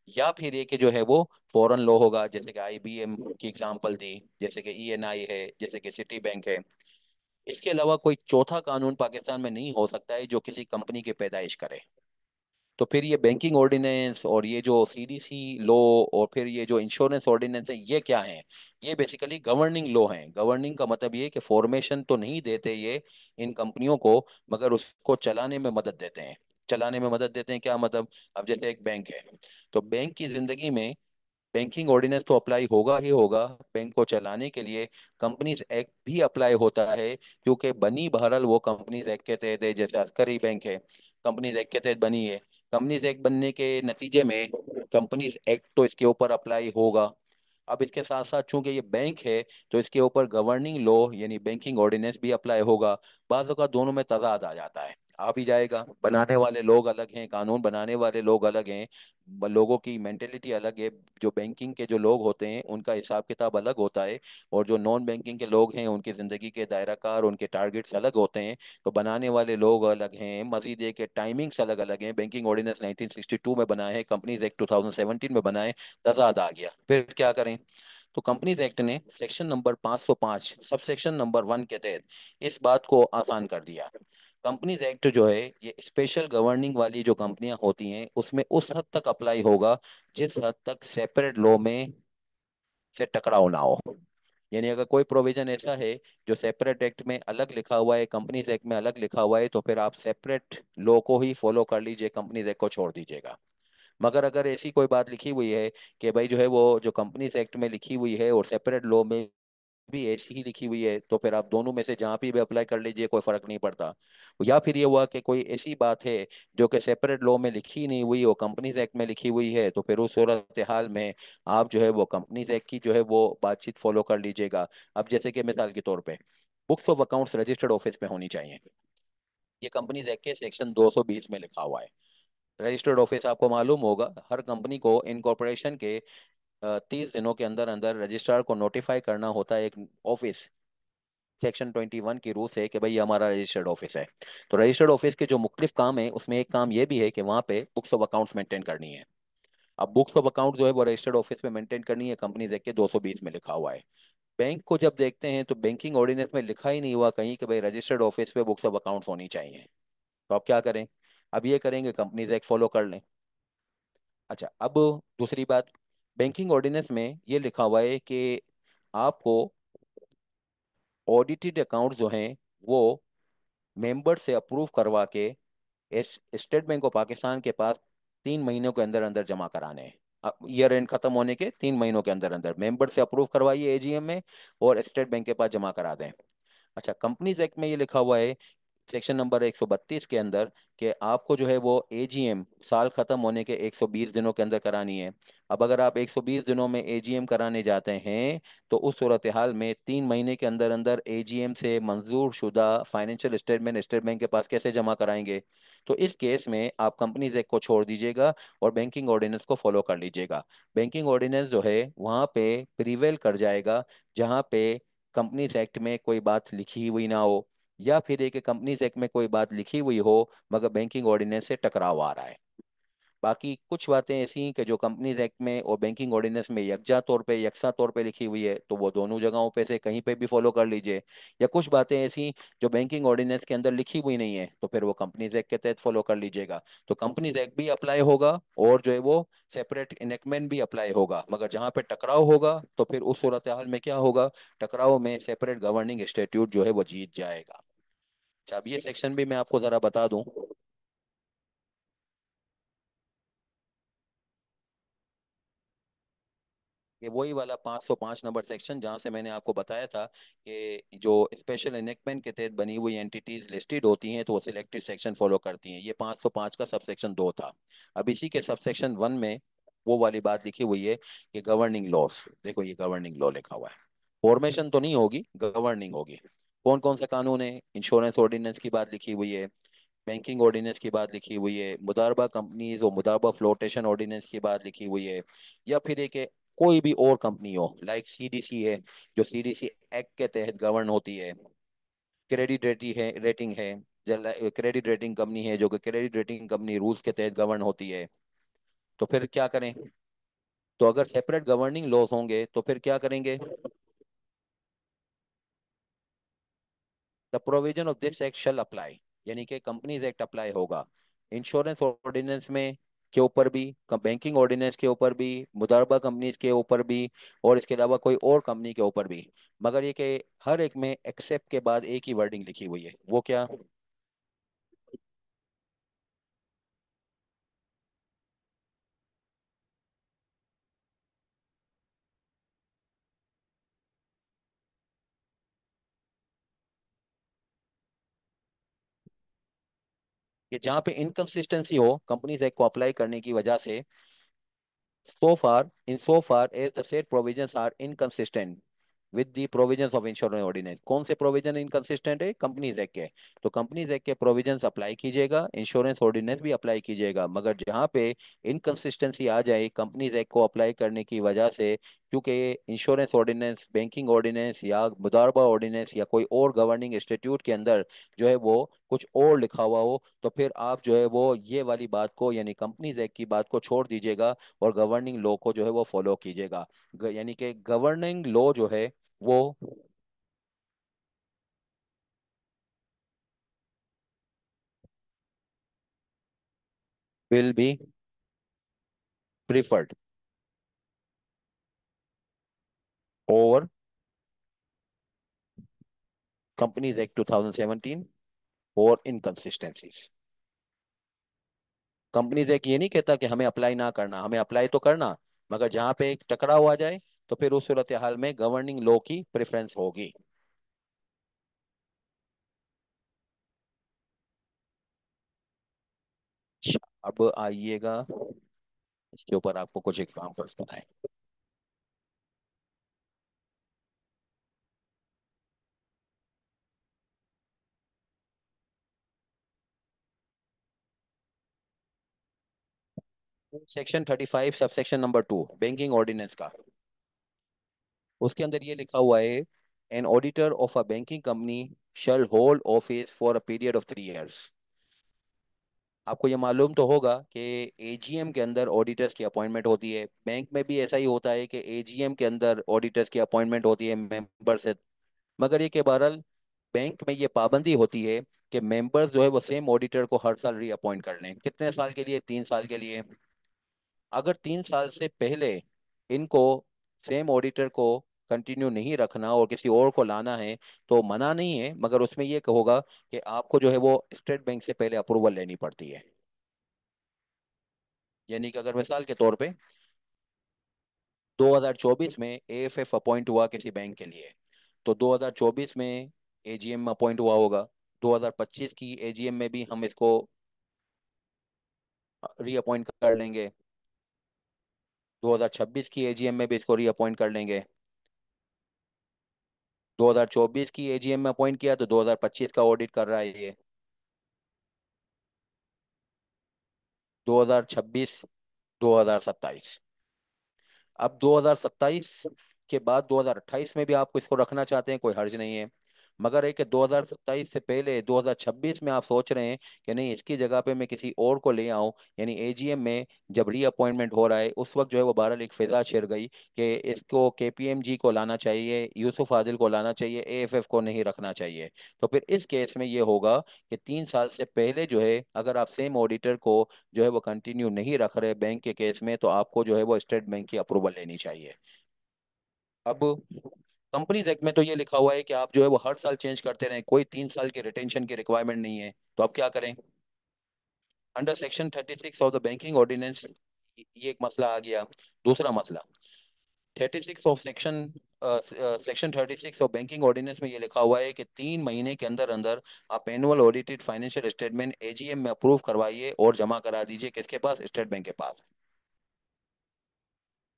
या फिर ये कि जो है वो फॉरेन लॉ होगा, जैसे कि आईबीएम की एग्जांपल दी, जैसे कि ईएनआई है, जैसे कि सिटी बैंक है। इसके अलावा कोई चौथा कानून पाकिस्तान में नहीं हो सकता है जो किसी कंपनी की पैदाइश करे। तो फिर ये बैंकिंग ऑर्डिनेंस और ये जो सीडीसी लॉ और फिर ये जो इंश्योरेंस ऑर्डिनेंस है, ये क्या है? ये बेसिकली गवर्निंग लॉ हैं। गवर्निंग का मतलब ये कि फॉर्मेशन तो नहीं देते ये इन कंपनियों को, मगर उसको चलाने में मदद देते हैं। चलाने में मदद देते हैं क्या मतलब? अब जैसे एक बैंक है, तो बैंक की जिंदगी में बैंकिंग ऑर्डिनेंस तो अप्लाई होगा ही होगा। बैंक को चलाने के लिए कंपनीज एक्ट भी अप्लाई होता है, क्योंकि बनी बहरहाल वो कंपनीज एक्ट के तहत है। जैसे अस्करी बैंक है, कंपनीज एक्ट के तहत बनी है। कंपनीज एक्ट बनने के नतीजे में कंपनीज एक्ट तो इसके ऊपर अप्लाई होगा। अब इसके साथ साथ चूंकि ये बैंक है तो इसके ऊपर गवर्निंग लॉ यानी बैंकिंग ऑर्डिनेंस भी अप्लाई होगा। बाज़ अवत दोनों में तजाद आ जाता है। आ भी जाएगा। बनाने वाले लोग अलग हैं, कानून बनाने वाले लोग अलग हैं, लोगों की मेंटेलिटी अलग है। जो बैंकिंग के जो लोग होते हैं उनका हिसाब किताब अलग होता है, और जो नॉन बैंकिंग के लोग हैं उनकी ज़िंदगी के दायरा कार, उनके टारगेट्स अलग होते हैं। तो बनाने वाले लोग अलग हैं, मजीद ये के टाइमिंग्स अलग अलग हैं। बैंकिंग ऑर्डिनेंस 1962 में बना है, कंपनीज एक्ट 2017 में बना है, तजाद आ गया। फिर क्या करें? तो कंपनीज एक्ट ने section number 505 sub section number 1 के तहत इस बात को आसान कर दिया। कंपनीज एक्ट जो है ये स्पेशल गवर्निंग वाली जो कंपनियां होती हैं उसमें उस हद तक अप्लाई होगा जिस हद तक सेपरेट लॉ में से टकराव ना हो। यानी अगर कोई प्रोविजन ऐसा है जो सेपरेट एक्ट में अलग लिखा हुआ है, कंपनीज एक्ट में अलग लिखा हुआ है, तो फिर आप सेपरेट लॉ को ही फॉलो कर लीजिए, कंपनीज एक्ट को छोड़ दीजिएगा। मगर अगर ऐसी कोई बात लिखी हुई है कि भाई जो है वो जो कंपनीज एक्ट में लिखी हुई है और सेपरेट लॉ में भी ऐसी ही लिखी हुई है, तो फिर आप दोनों में से जहां भी अप्लाई कर लीजिए, कोई फर्क नहीं पड़ता। या फिर ये हुआ कि कोई ऐसी बात है जो कि सेपरेट लॉ में लिखी नहीं हुई और कंपनीज एक्ट में लिखी हुई है, तो फिर उस सूरत हाल में आप जो है वो कंपनीज एक्ट की जो है वो बातचीत फॉलो कर लीजिएगा। अब जैसे कि मिसाल के तौर पे books of accounts registered office में होनी चाहिए, ये कंपनीज एक्ट के सेक्शन 220 में लिखा हुआ है। रजिस्टर्ड ऑफिस आपको मालूम होगा, हर कंपनी को इनकॉर्पोरेशन के 30 दिनों के अंदर अंदर रजिस्ट्रार को नोटिफाई करना होता है, एक ऑफिस सेक्शन 21 की रूल है कि भाई ये हमारा रजिस्टर्ड ऑफिस है। तो रजिस्टर्ड ऑफिस के जो मुख्तलिफ काम है उसमें एक काम ये भी है कि वहाँ पे बुक्स ऑफ अकाउंट्स मेंटेन करनी है। अब बुक्स ऑफ अकाउंट जो है वो रजिस्टर्ड ऑफिस में मेंटेन करनी है, कंपनीज एक्ट के 220 में लिखा हुआ है। बैंक को जब देखते हैं तो बैंकिंग ऑर्डिनेंस में लिखा ही नहीं हुआ कहीं कि भाई रजिस्टर्ड ऑफिस पे बुक्स ऑफ अकाउंट्स होनी चाहिए। तो अब क्या करें? अब ये करेंगे कंपनीज एक्ट फॉलो कर लें। अच्छा, अब दूसरी बात, बैंकिंग ऑर्डिनेंस में ये लिखा हुआ है कि आपको ऑडिटेड अकाउंट जो हैं वो मेंबर से अप्रूव करवा के इस स्टेट बैंक ऑफ पाकिस्तान के पास 3 महीनों के अंदर अंदर जमा कराने हैं। ईयर एंड खत्म होने के 3 महीनों के अंदर अंदर मेंबर से अप्रूव करवाइए एजीएम में, और स्टेट बैंक के पास जमा करा दें। अच्छा, कंपनीज एक्ट में ये लिखा हुआ है सेक्शन नंबर 132 के अंदर कि आपको जो है वो एजीएम साल खत्म होने के 120 दिनों के अंदर करानी है। अब अगर आप 120 दिनों में एजीएम कराने जाते हैं तो उस सूरत हाल में 3 महीने के अंदर अंदर एजीएम से मंजूर शुदा फाइनेंशियल स्टेटमेंट स्टेट बैंक के पास कैसे जमा कराएंगे? तो इस केस में आप कंपनीज एक्ट को छोड़ दीजिएगा और बैंकिंग ऑर्डिनेंस को फॉलो कर लीजिएगा। बैंकिंग ऑर्डिनेंस जो है वहाँ पे प्रिवेल कर जाएगा जहाँ पे कंपनीज एक्ट में कोई बात लिखी हुई ना हो, या फिर एक कंपनीज एक्ट में कोई बात लिखी हुई हो मगर बैंकिंग ऑर्डिनेंस से टकराव आ रहा है। बाकी कुछ बातें ऐसी हैं कि जो कंपनीज एक्ट में और बैंकिंग ऑर्डिनेंस में यकसा तौर पे लिखी हुई है, तो वो दोनों जगहों पे से कहीं पे भी फॉलो कर लीजिए। या कुछ बातें ऐसी जो बैंकिंग ऑर्डिनेंस के अंदर लिखी हुई नहीं है, तो फिर वो कंपनीज एक्ट के तहत फॉलो कर लीजिएगा। तो कंपनीज एक्ट भी अप्लाई होगा और जो है वो सेपरेट इनेकमेंट भी अप्लाई होगा, मगर जहाँ पे टकराव होगा तो फिर उस सूरत हाल में क्या होगा, टकराव में सेपरेट गवर्निंग इंस्टीट्यूट जो है वो जीत जाएगा। अच्छा, अब ये सेक्शन भी मैं आपको जरा बता दूं कि वही वाला 505 नंबर सेक्शन जहां से मैंने आपको बताया था कि जो स्पेशल इनेकमेंट के तहत बनी हुई एंटिटीज लिस्टेड होती हैं तो वो सिलेक्टेड सेक्शन फॉलो करती हैं। ये 505 का सब सेक्शन 2 था। अब इसी के सब सेक्शन 1 में वो वाली बात लिखी हुई है कि गवर्निंग लॉस, देखो ये गवर्निंग लॉ लिखा हुआ है। फॉर्मेशन तो नहीं होगी, गवर्निंग होगी। कौन कौन से कानून है? इंश्योरेंस ऑर्डिनेंस की बात लिखी हुई है, बैंकिंग ऑर्डिनेंस की बात लिखी हुई है, मुदारबा कंपनीज और मुदारबा फ्लोटेशन ऑर्डिनेंस की बात लिखी हुई है, या फिर एक कोई भी और कंपनी हो लाइक सीडीसी है जो सीडीसी एक्ट के तहत गवर्न होती है, क्रेडिट रेटिंग है, क्रेडिट रेटिंग कंपनी है जो कि क्रेडिट रेटिंग कंपनी रूल्स के तहत गवर्न होती है। तो फिर क्या करें? तो अगर सेपरेट गवर्निंग लॉज होंगे तो फिर क्या करेंगे? The provision of this act shall apply, यानी कि कंपनीज एक्ट अप्लाई होगा इंश्योरेंस ऑर्डिनेंस में के ऊपर भी, बैंकिंग ऑर्डिनेंस के ऊपर भी, मुदारबा कंपनीज के ऊपर भी, और इसके अलावा कोई और कंपनी के ऊपर भी। मगर ये कि हर एक में एक्सेप्ट के बाद एक ही वर्डिंग लिखी हुई है, वो क्या? कि जहाँ पे इनकंसिस्टेंसी हो कंपनीज एक्ट को अप्लाई करने की वजह से, so far as the said provisions are inconsistent, with the provisions of insurance ordinance. कौन से प्रोविजन इनकंसिस्टेंट है? कंपनीज एक्ट के। तो कंपनीज एक्ट के प्रोविजंस अप्लाई कीजिएगा, इंश्योरेंस ऑर्डिनेंस भी अप्लाई कीजिएगा, मगर जहाँ पे इनकंसिस्टेंसी आ जाए कंपनीज एक्ट को अप्लाई करने की वजह से, क्योंकि इंश्योरेंस ऑर्डिनेंस, बैंकिंग ऑर्डिनेंस या मुदारबा ऑर्डिनेंस या कोई और गवर्निंग इंस्टीट्यूट के अंदर जो है वो कुछ और लिखा हुआ हो, तो फिर आप जो है वो ये वाली बात को यानी कंपनीज एक्ट की बात को छोड़ दीजिएगा और गवर्निंग लॉ को जो है वो फॉलो कीजिएगा। यानी कि गवर्निंग लॉ जो है वो will be preferred over companies act 2017 और इनकंसिस्टेंसीज। कंपनीज एक्ट ये नहीं कहता कि हमें अप्लाई ना करना, हमें अप्लाई तो करना, मगर जहां पे एक टकराव आ जाए तो फिर उस सूरत हाल में गवर्निंग लॉ की प्रेफरेंस होगी। अच्छा, अब आइएगा इसके ऊपर आपको कुछ एग्जाम्पल्स बनाए। Section 35 sub section number 2 banking ordinance का, उसके अंदर ये लिखा हुआ है, an auditor of a banking company shall hold office for a period of 3 years. आपको ये मालूम तो होगा कि एजीएम के अंदर ऑडिटर्स की अपॉइंटमेंट होती है, बैंक में भी ऐसा ही होता है कि एजीएम के अंदर ऑडिटर्स की अपॉइंटमेंट होती है मेंबर से। मगर ये कि बहरहाल बैंक में ये पाबंदी होती है कि मेंबर्स जो है वो सेम ऑडिटर को हर साल रीअपॉइंट कर लें। कितने साल के लिए? 3 साल के लिए। अगर 3 साल से पहले इनको सेम ऑडिटर को कंटिन्यू नहीं रखना और किसी और को लाना है तो मना नहीं है, मगर उसमें ये होगा कि आपको जो है वो स्टेट बैंक से पहले अप्रूवल लेनी पड़ती है। यानी कि अगर मिसाल के तौर पे 2024 में एएफएफ अपॉइंट हुआ किसी बैंक के लिए, तो 2024 में एजीएम में अपॉइंट हुआ होगा, 2025 की एजीएम में भी हम इसको रीअपॉइंट कर लेंगे, 2026 की एजीएम में भी इसको रीअपॉइंट कर लेंगे। 2024 की एजीएम में अपॉइंट किया तो 2025 का ऑडिट कर रहा है ये। 2026, 2027। अब 2027 के बाद 2028 में भी आप इसको रखना चाहते हैं, कोई हर्ज नहीं है। मगर एक 2027 से पहले 2026 में आप सोच रहे हैं कि नहीं, इसकी जगह पे मैं किसी और को ले आऊं, यानी एजीएम में जब रीअपॉइंटमेंट हो रहा है उस वक्त जो है वो बहरहाल एक फिजा छिड़ गई कि इसको केपीएमजी को लाना चाहिए, यूसुफ आदिल को लाना चाहिए, एएफएफ को नहीं रखना चाहिए। तो फिर इस केस में ये होगा कि 3 साल से पहले जो है अगर आप सेम ऑडिटर को जो है वो कंटिन्यू नहीं रख रहे बैंक के केस में, तो आपको जो है वो स्टेट बैंक की अप्रूवल लेनी चाहिए। अब कंपनीज एक्ट में तो ये लिखा हुआ है कि आप जो है वो हर साल चेंज करते रहें, कोई 3 साल की रिटेंशन की रिक्वायरमेंट नहीं है। तो आप क्या करें? Under section 36 of the banking ordinance ये एक मसला आ गया। दूसरा मसला, 36 of section section 36 of banking ordinance में ये लिखा हुआ है कि 3 महीने के अंदर अंदर आप annual audited financial statement AGM में अप्रूव करवाइए और जमा करा दीजिए, किसके पास? स्टेट बैंक के पास।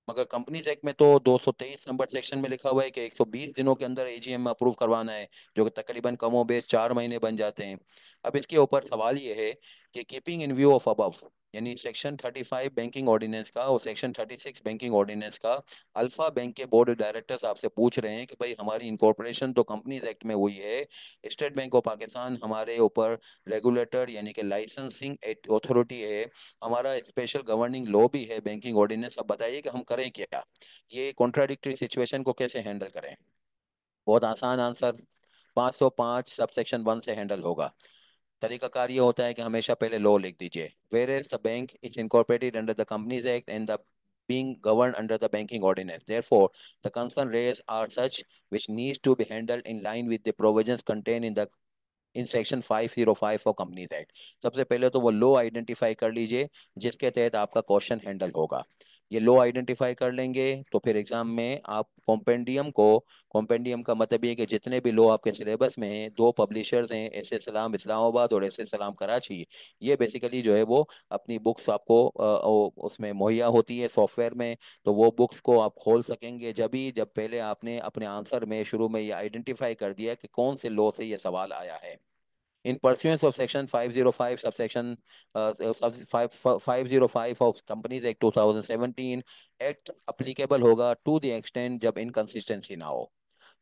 मगर कंपनीज एक्ट में तो 223 नंबर सेक्शन में लिखा हुआ है कि 120 दिनों के अंदर एजीएम में अप्रूव करवाना है, जो कि तकरीबन कमो बेश 4 महीने बन जाते हैं। अब इसके ऊपर सवाल ये है कि keeping in view of above, यानी सेक्शन 35 बैंकिंग ऑर्डिनेंस का और सेक्शन 36 बैंकिंग ऑर्डिनेंस का, अल्फा बैंक के बोर्ड ऑफ डायरेक्टर्स आपसे पूछ रहे हैं कि भाई हमारी इनकॉर्पोरेशन तो कंपनीज एक्ट में हुई है, स्टेट बैंक ऑफ पाकिस्तान हमारे ऊपर रेगुलेटर यानी कि लाइसेंसिंग अथॉरिटी है, हमारा स्पेशल गवर्निंग लॉ भी है बैंकिंग ऑर्डिनेंस, अब बताइए कि हम करें क्या? ये कॉन्ट्राडिक्टरी सिचुएशन को कैसे हैंडल करें? बहुत आसान आंसर, 505 सब सेक्शन 1 से हैंडल होगा। तरीकाकार ये होता है कि हमेशा पहले लॉ लिख दीजिए, whereas the bank is incorporated under the companies act and the being governed under the banking ordinance. Therefore, the concern raised are such which needs to be handled in line with the provisions contained in section 505 of companies act. सबसे पहले तो वो लो identify कर लीजिए जिसके तहत आपका question handle होगा। ये लो आइडेंटिफाई कर लेंगे तो फिर एग्जाम में आप कॉम्पेंडियम को, कॉम्पेंडियम का मतलब ये है कि जितने भी लो आपके सिलेबस में हैं, दो पब्लिशर्स हैं, एस एस सलाम इस्लामाबाद और एस एस सलाम कराची। ये बेसिकली जो है वो अपनी बुक्स आपको उसमें मुहैया होती है सॉफ्टवेयर में। तो वो बुक्स को आप खोल सकेंगे जब पहले आपने अपने आंसर में शुरू में ये आइडेंटिफाई कर दिया कि कौन से लॉ से ये सवाल आया है। In pursuance of Section 505, subsection 505 of Companies Act 2017, Act applicable होगा to the extent जब inconsistency ना हो।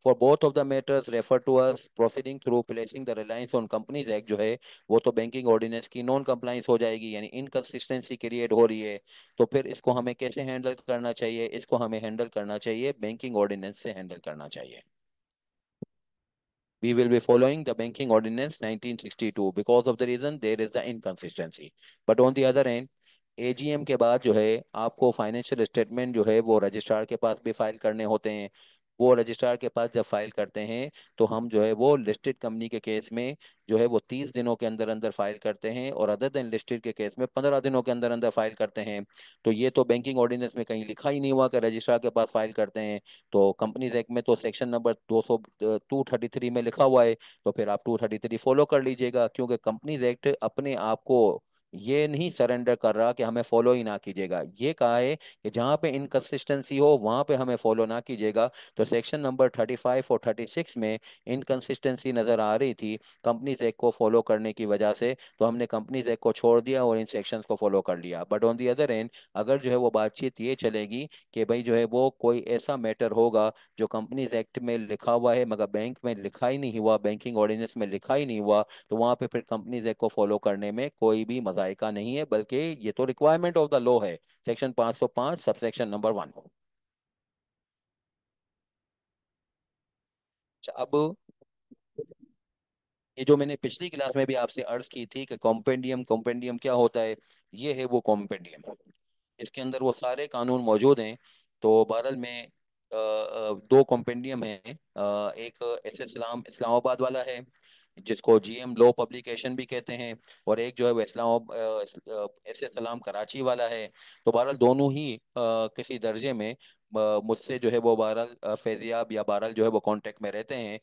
For both of the matters refer to us proceeding through placing the reliance on Companies Act जो है वो तो बैंकिंग ऑर्डिनेंस की non compliance हो जाएगी, यानी इनकंसिस्टेंसी क्रिएट हो रही है। तो फिर इसको हमें कैसे हैंडल करना चाहिए? इसको हमें हैंडल करना चाहिए बैंकिंग ऑर्डिनेंस से हैंडल करना चाहिए। We will be following the Banking Ordinance 1962 because of the reason there is the inconsistency. But on the other hand, AGM के बाद जो है आपको फाइनेंशियल स्टेटमेंट जो है वो रजिस्ट्रार के पास भी फाइल करने होते हैं। वो रजिस्ट्रार के पास जब फाइल करते हैं तो हम जो है वो लिस्टेड कंपनी के केस में जो है वो 30 दिनों के अंदर अंदर फाइल करते हैं, और अदर देन लिस्टेड के केस में 15 दिनों के अंदर अंदर फाइल करते हैं। तो ये तो बैंकिंग ऑर्डिनेंस में कहीं लिखा ही नहीं हुआ कि रजिस्ट्रार के पास फाइल करते हैं। तो कंपनीज एक्ट में तो सेक्शन नंबर 233 में लिखा हुआ है। तो फिर आप 233 फॉलो कर लीजिएगा, क्योंकि कंपनीज एक्ट अपने आप को ये नहीं सरेंडर कर रहा कि हमें फॉलो ही ना कीजिएगा। ये कहा है कि जहां पे इनकंसिस्टेंसी हो वहां पे हमें फॉलो ना कीजिएगा। तो सेक्शन नंबर 35 और 36 में इनकंसिस्टेंसी नजर आ रही थी कंपनीज एक्ट को फॉलो करने की वजह से, तो हमने कंपनीज एक्ट को छोड़ दिया और इन सेक्शंस को फॉलो कर लिया। But on the other and, अगर जो है वो बातचीत ये चलेगी कि भाई जो है वो कोई ऐसा मैटर होगा जो कंपनीज एक्ट में लिखा हुआ है मगर बैंक में लिखा ही नहीं हुआ, बैंकिंग ऑर्डिनेंस में लिखा ही नहीं हुआ, तो वहां पे फिर कंपनीज एक्ट को फॉलो करने में कोई भी मजायका नहीं है, बल्कि ये तो रिक्वायरमेंट ऑफ द लॉ है। Section 505 sub section number 1। अब ये जो मैंने पिछली क्लास में भी आपसे अर्ज की थी कि कॉम्पेंडियम, कॉम्पेंडियम क्या होता है, ये है वो कॉम्पेंडियम। इसके अंदर वो सारे कानून मौजूद हैं। तो बहरहाल में दो कॉम्पेंडियम हैं। एक एस एस इस्लाम इस्लामाबाद वाला है जिसको जीएम लॉ पब्लिकेशन भी कहते हैं, और एक जो है वो एस एस सलाम कराची वाला है। तो बहरहाल दोनों ही किसी दर्जे में मुझसे जो है वो बहरहाल फैजियाब या बहरहाल जो है वो कांटेक्ट में रहते हैं।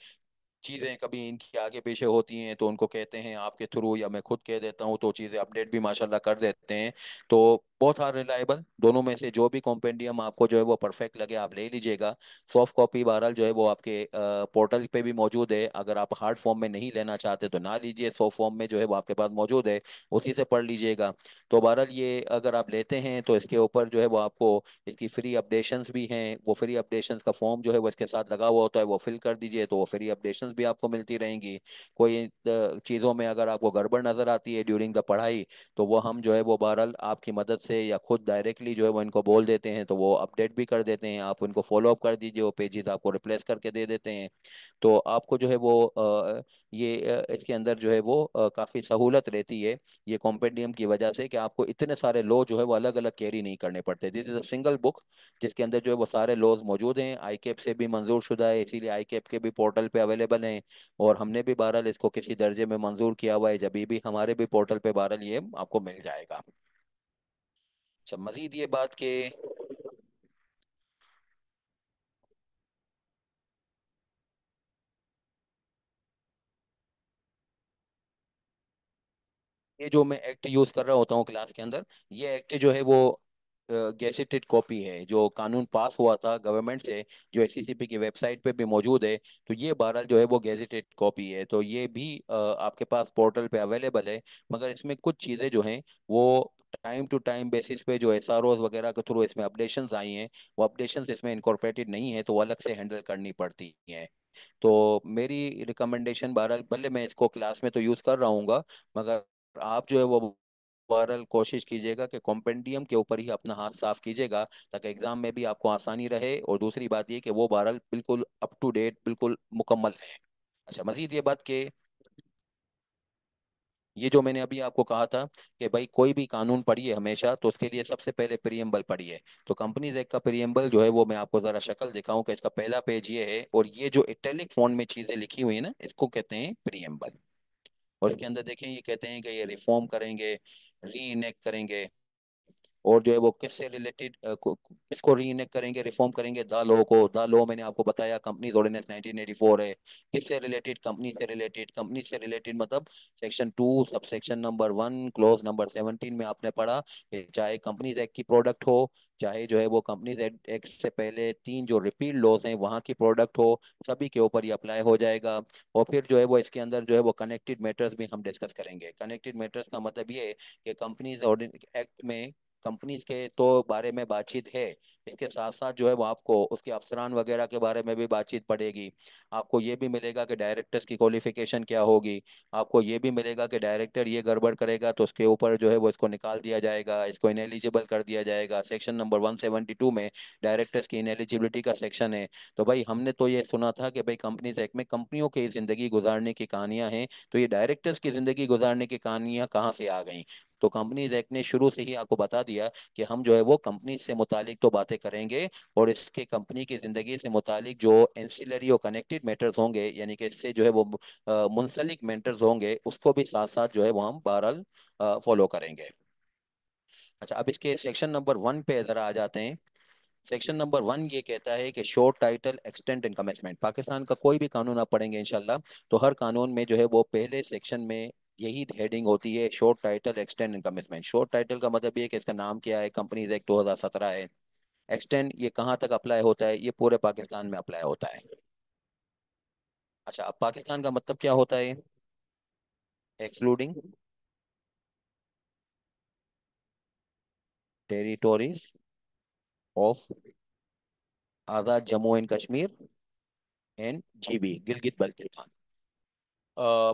चीज़ें कभी इनकी आगे पीछे होती हैं तो उनको कहते हैं आपके थ्रू, या मैं खुद कह देता हूँ, तो चीज़ें अपडेट भी माशाल्लाह कर देते हैं। तो बहुत आर रिलायबल, दोनों में से जो भी कॉम्पेंडियम आपको जो है वो परफेक्ट लगे आप ले लीजिएगा। सॉफ्ट कॉपी बहरहाल जो है वो आपके पोर्टल पे भी मौजूद है। अगर आप हार्ड फॉर्म में नहीं लेना चाहते तो ना लीजिए, सॉफ्ट फॉर्म में जो है वो आपके पास मौजूद है, उसी से पढ़ लीजिएगा। तो बहरहाल ये अगर आप लेते हैं तो इसके ऊपर जो है वो आपको इसकी फ्री अपडेशंस भी हैं। वो फ्री अपडेशंस का फॉर्म जो है वो इसके साथ लगा हुआ होता है, वो फिल कर दीजिए तो वो फ्री अपडेशंस भी आपको मिलती रहेंगी। कोई चीज़ों में अगर आपको गड़बड़ नज़र आती है ड्यूरिंग द पढ़ाई, तो वो हम जो है वो बहरहाल आपकी मदद से या खुद डायरेक्टली जो है वो इनको बोल देते हैं, तो वो अपडेट भी कर देते हैं। आप उनको फॉलो अप कर दीजिए, वो पेजेस आपको रिप्लेस करके दे देते हैं। तो आपको जो है वो इसके अंदर जो है वो काफ़ी सहूलत रहती है ये कॉम्पेंडियम की वजह से, कि आपको इतने सारे लॉ जो है वो अलग अलग कैरी नहीं करने पड़ते। This is a single book जिसके अंदर जो है वो सारे लॉज मौजूद हैं, आईकेप से भी मंजूर शुदा है, इसीलिए आईकेप के भी पोर्टल पे अवेलेबल हैं। और हमने भी बहरहाल इसको किसी दर्जे में मंजूर किया हुआ है, जब भी हमारे भी पोर्टल पे बहरहाल ये आपको मिल जाएगा। अच्छा, मजीद ये बात के ये जो मैं एक्ट यूज कर रहा होता हूँ क्लास के अंदर, ये एक्ट जो है वो गैजेटेड कॉपी है, जो कानून पास हुआ था गवर्नमेंट से, जो एससीसीपी की वेबसाइट पे भी मौजूद है। तो ये बहरहाल जो है वो गैजेटेड कॉपी है, तो ये भी आपके पास पोर्टल पे अवेलेबल है। मगर इसमें कुछ चीज़ें जो हैं वो टाइम टू टाइम बेसिस पे जो एसआरओ वगैरह के थ्रू इसमें अपडेशंस आई हैं, वो अपडेशंस इसमें इनकॉर्पोरेटेड नहीं है, तो वो अलग से हैंडल करनी पड़ती हैं। तो मेरी रिकमेंडेशन, बहरहाल भले मैं इसको क्लास में तो यूज़ कर रहा हूँ, मगर आप जो है वो बहरहाल कोशिश कीजिएगा कि कॉम्पेंडियम के ऊपर ही अपना हाथ साफ कीजिएगा, ताकि एग्जाम में भी आपको आसानी रहे। और दूसरी बात ये कि वो बहरहाल बिल्कुल अप टू डेट, बिल्कुल मुकम्मल है। अच्छा, मजीद ये बात कि ये जो मैंने अभी आपको कहा था कि भाई कोई भी कानून पढ़िए हमेशा, तो उसके लिए सबसे पहले प्रियम्बल पढ़िए। तो कंपनीज एक्ट का प्रियम्बल जो है वो मैं आपको जरा शक्ल दिखाऊं कि इसका पहला पेज ये है, और ये जो इटैलिक फॉन्ट में चीजें लिखी हुई है ना, इसको कहते हैं प्रियम्बल। और इसके अंदर देखें, ये कहते हैं कि ये रिफॉर्म करेंगे, री इनेक्ट करेंगे, और जो है वो किससे रिलेटेड, किसको रीइनेक्ट करेंगे, रिफॉर्म करेंगे, द लॉ को। द लॉ मैंने आपको बताया कंपनीज ऑर्डिनेंस 1984 है। किससे रिलेटेड, कंपनी से रिलेटेड। कंपनी से रिलेटेड मतलब section 2 subsection number 1 close number 17 में आपने पढ़ा कि चाहे कंपनीज एक्ट की प्रोडक्ट हो, चाहे जो है वो कंपनीज एक्ट से पहले तीन जो रिपील लॉज हैं वहाँ की प्रोडक्ट हो, सभी के ऊपर ये अप्लाई हो जाएगा। और फिर जो है वो इसके अंदर जो है वो कनेक्टेड मैटर्स भी हम डिस्कस करेंगे। कनेक्टेड मैटर्स का मतलब ये है कि कंपनीज एक्ट में कंपनीज के तो बारे में बातचीत है, इसके साथ साथ जो है वो आपको उसके अफसरान वगैरह के बारे में भी बातचीत पड़ेगी। आपको ये भी मिलेगा कि डायरेक्टर्स की क्वालिफिकेशन क्या होगी। आपको ये भी मिलेगा कि डायरेक्टर ये गड़बड़ करेगा तो उसके ऊपर जो है वो इसको निकाल दिया जाएगा, इसको इनएलिजिबल कर दिया जाएगा। सेक्शन नंबर 172 में डायरेक्टर्स की इनएलिजिबिलिटी का सेक्शन है। तो भाई हमने तो ये सुना था कि भाई कंपनीज एक्ट में कंपनियों की जिंदगी गुजारने की कहानियां हैं, तो ये डायरेक्टर्स की जिंदगी गुजारने की कहानियां कहाँ से आ गई। तो कंपनीज एक्ट ने शुरू से ही आपको बता दिया कि हम जो है वो कंपनी से मुतालिक तो बातें करेंगे, और इसके कंपनी की जिंदगी से मुतालिक जो एंसिलरी और कनेक्टेड मैटर्स होंगे, यानी कि इससे जो है वो मुंसलिक मैटर्स होंगे, उसको भी साथ साथ जो है वो हम बहरहाल फॉलो करेंगे। अच्छा, अब इसके सेक्शन नंबर 1 पे जरा आ जाते हैं। सेक्शन नंबर 1 ये कहता है कि short title extend and commencement. Pakistan का कोई भी कानून आप पढ़ेंगे इंशाल्लाह, तो हर कानून में जो है वो पहले सेक्शन में यही हेडिंग होती है, short title extend and commencement. Short title का मतलब ये है कि इसका नाम क्या है, कंपनीज एक्ट 2017 है। एक्सटेंड ये कहाँ तक अप्लाई होता है, ये पूरे पाकिस्तान में अप्लाई होता है। अच्छा, अब पाकिस्तान का मतलब क्या होता है, excluding territories of Azad Jammu and Kashmir and GB, Gilgit Baltistan.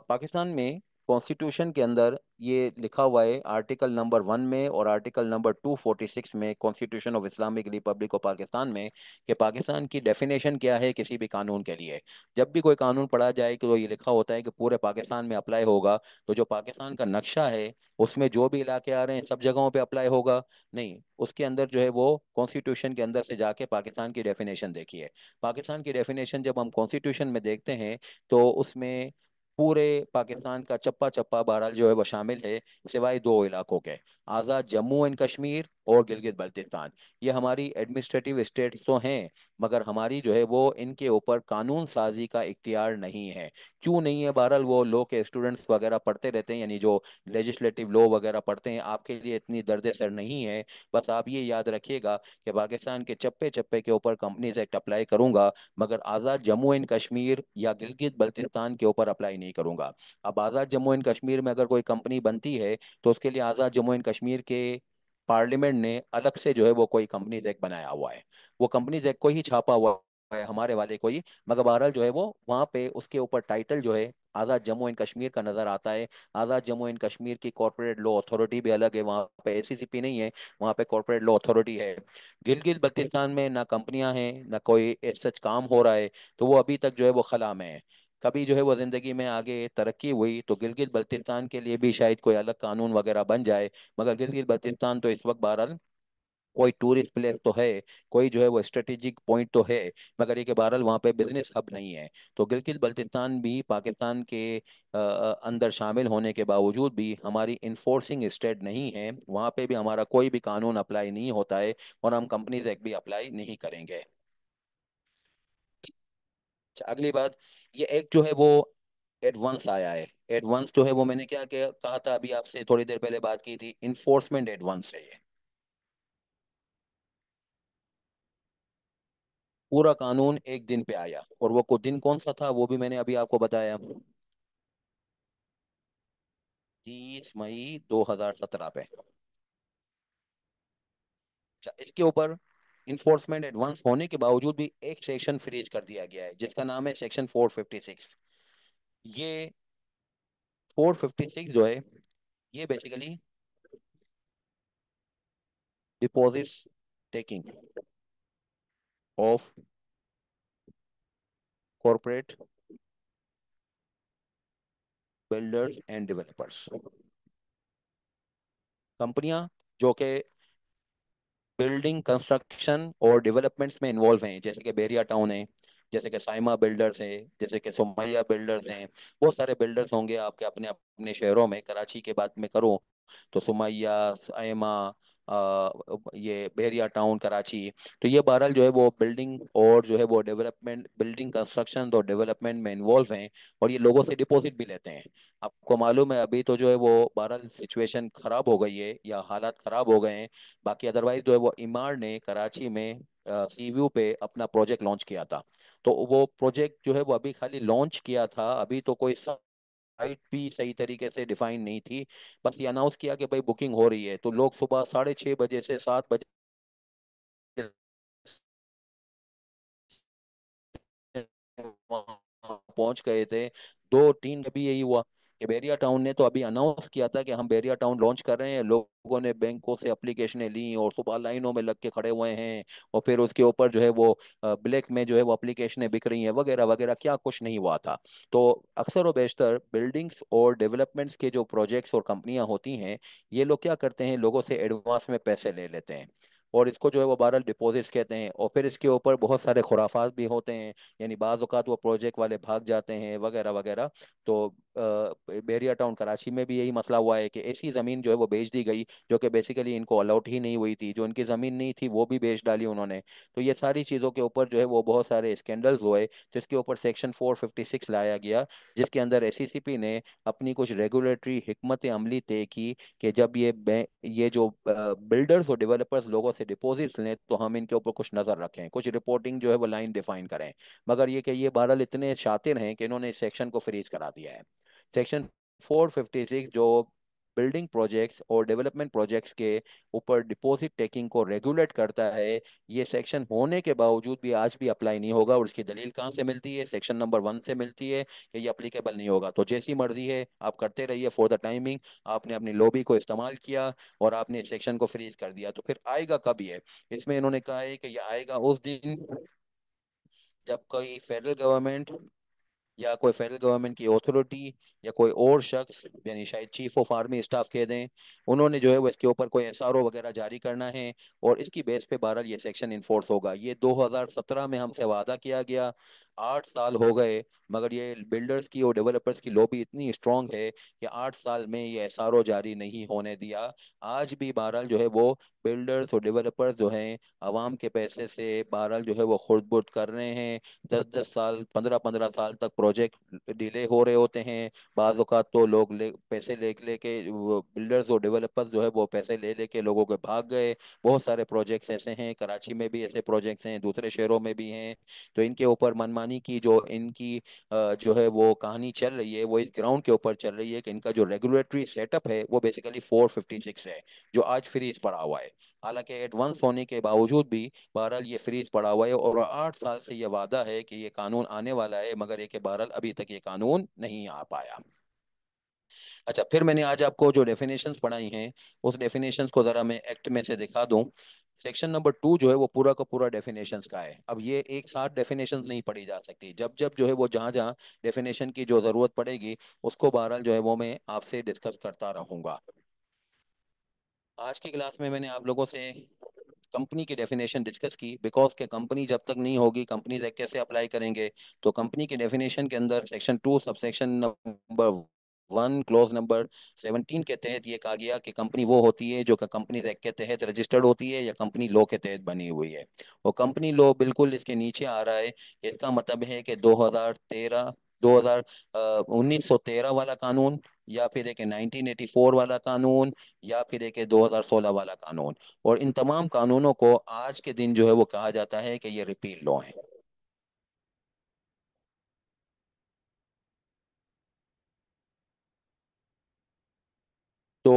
Pakistan में कॉन्स्टिट्यूशन के अंदर ये लिखा हुआ है आर्टिकल नंबर 1 में और आर्टिकल नंबर 246 में, constitution of Islamic Republic of Pakistan में, कि पाकिस्तान की डेफिनेशन क्या है किसी भी कानून के लिए। जब भी कोई कानून पढ़ा जाए तो ये लिखा होता है कि पूरे पाकिस्तान में अप्लाई होगा। तो जो पाकिस्तान का नक्शा है उसमें जो भी इलाके आ रहे हैं सब जगहों पे अप्लाई होगा, नहीं। उसके अंदर जो है वो कॉन्स्टिट्यूशन के अंदर से जाके पाकिस्तान की डेफिनेशन देखिए। पाकिस्तान की डेफिनेशन जब हम कॉन्स्टिट्यूशन में देखते हैं तो उसमें पूरे पाकिस्तान का चप्पा चप्पा बहरहाल जो है वो शामिल है, सिवाय दो इलाकों के, आज़ाद जम्मू एंड कश्मीर और गिलगित बल्तिस्तान। ये हमारी एडमिनिस्ट्रेटिव स्टेट्स तो हैं, मगर हमारी जो है वो इनके ऊपर कानून साजी का इख्तियार नहीं है। क्यों नहीं है, बहरहाल वो लॉ के स्टूडेंट्स वगैरह पढ़ते रहते हैं, यानी जो लेजिस्लेटिव लॉ वगैरह पढ़ते हैं, आपके लिए इतनी दर्द सर नहीं है। बस आप ये याद रखिएगा कि पाकिस्तान के चप्पे चप्पे के ऊपर कंपनीज एक्ट अप्लाई करूंगा, मगर आज़ाद जम्मू एंड कश्मीर या गिलगित बल्तिस्तान के ऊपर अप्लाई नहीं करूंगा। अब आज़ाद जम्मू एंड कश्मीर में अगर कोई कंपनी बनती है तो उसके लिए आज़ाद जम्मू एंड कश्मीर के पार्लियामेंट ने अलग से जो है वो कोई कंपनीज एक्ट बनाया हुआ है, वो कंपनीज एक्ट को ही छापा हुआ है, हमारे वाले को ही। मगर बहरहाल जो है वो वहाँ पे उसके ऊपर टाइटल जो है आज़ाद जम्मू एंड कश्मीर का नजर आता है। आज़ाद जम्मू एंड कश्मीर की कॉर्पोरेट लॉ अथॉरिटी भी अलग है, वहाँ पे एसीसीपी नहीं है, वहाँ पे कॉर्पोरेट लॉ अथॉरिटी है। गिलगित बल्तिस्तान में ना कंपनियां हैं ना कोई सच काम हो रहा है, तो वो अभी तक जो है वो खला में है। कभी जो है वो जिंदगी में आगे तरक्की हुई तो गिलगित बल्तिस्तान के लिए भी शायद कोई अलग कानून वगैरह बन जाए। मगर गिलगित बल्तिस्तान तो इस वक्त बहरहाल कोई टूरिस्ट प्लेस तो है, कोई जो है वो स्ट्रेटेजिक पॉइंट तो है, मगर ये कि बहरहाल वहाँ पे बिजनेस हब नहीं है। तो गिलगित बल्तिस्तान भी पाकिस्तान के अंदर शामिल होने के बावजूद भी हमारी इन्फोर्सिंग स्टेट नहीं है, वहाँ पे भी हमारा कोई भी कानून अप्लाई नहीं होता है, और हम कंपनीज एक्ट भी अप्लाई नहीं करेंगे। अच्छा, अगली बात, ये एक्ट जो है वो एडवांस आया है। एडवांस जो है वो मैंने क्या कहा था अभी आपसे थोड़ी देर पहले बात की थी, इन्फोर्समेंट एडवांस है ये। पूरा कानून एक दिन पे आया, और वो को दिन कौन सा था वो भी मैंने अभी आपको बताया, 30 मई 2017 पे। अच्छा, इसके ऊपर इन्फोर्समेंट एडवांस होने के बावजूद भी एक सेक्शन फ्रीज कर दिया गया है जिसका नाम है सेक्शन 456। ये 456 जो है ये basically deposits taking of corporate builders and developers, कंपनियां जो कि बिल्डिंग कंस्ट्रक्शन और डेवलपमेंट्स में इन्वॉल्व हैं, जैसे कि बेरिया टाउन है, जैसे कि साइमा बिल्डर्स है, जैसे कि सुमैया बिल्डर्स हैं। बहुत सारे बिल्डर्स होंगे आपके अपने अपने शहरों में, कराची के बात में करूँ तो सुमैया, साइमा, ये बहरिया टाउन कराची। तो ये बहरहाल जो है वो बिल्डिंग और जो है वो डेवलपमेंट, बिल्डिंग कंस्ट्रक्शन और डेवलपमेंट में इन्वॉल्व हैं, और ये लोगों से डिपॉजिट भी लेते हैं। आपको मालूम है अभी तो जो है वो बहरहाल सिचुएशन खराब हो गई है या हालात खराब हो गए हैं। बाकी अदरवाइज जो है वो इमार ने कराची में सी व्यू पे अपना प्रोजेक्ट लॉन्च किया था। तो वो प्रोजेक्ट जो है वो अभी खाली लॉन्च किया था, अभी तो कोई साइट भी सही तरीके से डिफाइन नहीं थी। बस ये अनाउंस किया कि भाई बुकिंग हो रही है, तो लोग सुबह 6:30 बजे से 7 बजे वहाँ पहुंच गए थे। 2-3 कभी यही हुआ कि बेरिया टाउन ने तो अभी अनाउंस किया था कि हम बेरिया टाउन लॉन्च कर रहे हैं, लोगों ने बैंकों से एप्लीकेशनें ली और सुबह लाइनों में लग के खड़े हुए हैं, और फिर उसके ऊपर जो है वो ब्लैक में जो है वो एप्लीकेशनें बिक रही हैं वगैरह वगैरह, क्या कुछ नहीं हुआ था। तो अक्सर व बेशतर बिल्डिंग्स और डेवलपमेंट्स के जो प्रोजेक्ट्स और कंपनियां होती हैं, ये लोग क्या करते हैं, लोगों से एडवांस में पैसे ले लेते हैं, और इसको जो है वो बहरहाल डिपॉजिट्स कहते हैं। और फिर इसके ऊपर बहुत सारे खुराफात भी होते हैं, यानी बाज़ औक़ात वो प्रोजेक्ट वाले भाग जाते हैं वगैरह वगैरह। तो बेरिया टाउन कराची में भी यही मसला हुआ है कि ऐसी ज़मीन जो है वो बेच दी गई जो कि बेसिकली इनको अलाउड ही नहीं हुई थी, जो इनकी ज़मीन नहीं थी वो भी बेच डाली उन्होंने। तो ये सारी चीज़ों के ऊपर जो है वो बहुत सारे स्कैंडल्स हुए, तो इसके ऊपर सेक्शन 456 लाया गया, जिसके अंदर एसईसीपी ने अपनी कुछ रेगुलेटरी हिकमत अमली तय की कि जब ये जो बिल्डर्स और डेवलपर्स लोगों से डिपॉजिट्स लें तो हम इनके ऊपर कुछ नज़र रखें, कुछ रिपोर्टिंग जो है वो लाइन डिफाइन करें। मगर ये कि ये बहरहाल इतने शातिर हैं कि इन्होंने इस सेक्शन को फ्रीज करा दिया है। सेक्शन 456 जो बिल्डिंग प्रोजेक्ट्स और डेवलपमेंट प्रोजेक्ट्स के ऊपर डिपॉजिट टेकिंग को रेगुलेट करता है, ये सेक्शन होने के बावजूद भी आज भी अप्लाई नहीं होगा। और उसकी दलील कहाँ से मिलती है? सेक्शन नंबर 1 से मिलती है कि ये अप्लीकेबल नहीं होगा। तो जैसी मर्जी है आप करते रहिए फॉर द टाइमिंग, आपने अपनी लॉबी को इस्तेमाल किया और आपने इस सेक्शन को फ्रीज कर दिया, तो फिर आएगा कब ये? इसमें इन्होंने कहा है कि ये आएगा उस दिन जब कोई फेडरल गवर्नमेंट या कोई फेडरल गवर्नमेंट की अथॉरिटी या कोई और शख्स, यानी शायद चीफ ऑफ आर्मी स्टाफ कह दें, उन्होंने जो है वो इसके ऊपर कोई एसआरओ वगैरह जारी करना है, और इसकी बेस पे बहरहाल ये सेक्शन इन्फोर्स होगा। ये 2017 में हमसे वादा किया गया, 8 साल हो गए, मगर ये बिल्डर्स की और डेवलपर्स की लॉबी इतनी स्ट्रांग है कि 8 साल में ये एसआरओ जारी नहीं होने दिया। आज भी बहरहाल जो है वो बिल्डर्स और डेवलपर्स जो हैं आवाम के पैसे से बहरहाल जो है वो खुर्द बुर्द कर रहे हैं। 10-10 साल, 15-15 साल तक प्रोजेक्ट डिले हो रहे होते हैं। बाज़ औक़ात तो लोग पैसे ले लेके, बिल्डर्स और डेवलपर्स जो है वो पैसे ले लेके लोगों के भाग गए। बहुत सारे प्रोजेक्ट्स ऐसे हैं, कराची में भी ऐसे प्रोजेक्ट्स हैं, दूसरे शहरों में भी हैं। तो इनके ऊपर मनमानी की जो इनकी जो है वो कहानी चल रही है, वो इस ग्राउंड के ऊपर चल रही है कि इनका जो रेगुलेटरी सेटअप है वो बेसिकली 456 है, जो आज फ्रीज पड़ा हुआ है। हालांकि एडवांस होने के बावजूद भी बहरहाल ये फ्रीज पड़ा हुआ है, और 8 साल से ये वादा है कि ये कानून आने वाला है, मगर ये कि बहरहाल अभी तक ये कानून नहीं आ पाया। अच्छा, फिर मैंने आज आपको जो डेफिनेशंस पढ़ाई हैं, उस डेफिनेशंस को ज़रा मैं एक्ट में से दिखा दूं। सेक्शन नंबर 2 जो है वो पूरा का पूरा डेफिनेशंस का है। अब ये एक साथ डेफिनेशंस नहीं पढ़ी जा सकती, जब जब जो है वो जहाँ जहाँ डेफिनेशन की जो ज़रूरत पड़ेगी उसको बहरहाल जो है वो मैं आपसे डिस्कस करता रहूंगा। आज की क्लास में मैंने आप लोगों से कंपनी की डेफिनेशन डिस्कस की, बिकॉज के कंपनी जब तक नहीं होगी, कंपनीज एक्ट कैसे अप्लाई करेंगे? तो कंपनी के डेफिनेशन के अंदर section 2 subsection number 1 close number 17 के तहत ये कहा गया कि कंपनी वो होती है जो कि कंपनीज एक्ट के तहत रजिस्टर्ड होती है या कंपनी लॉ के तहत बनी हुई है। और कंपनी लॉ बिल्कुल इसके नीचे आ रहा है। इसका मतलब है कि 2013, 2000 1913 वाला कानून, या फिर एक 1984 वाला कानून, या फिर एक 2016 वाला कानून, और इन तमाम कानूनों को आज के दिन जो है वो कहा जाता है कि ये रिपील लॉ है। तो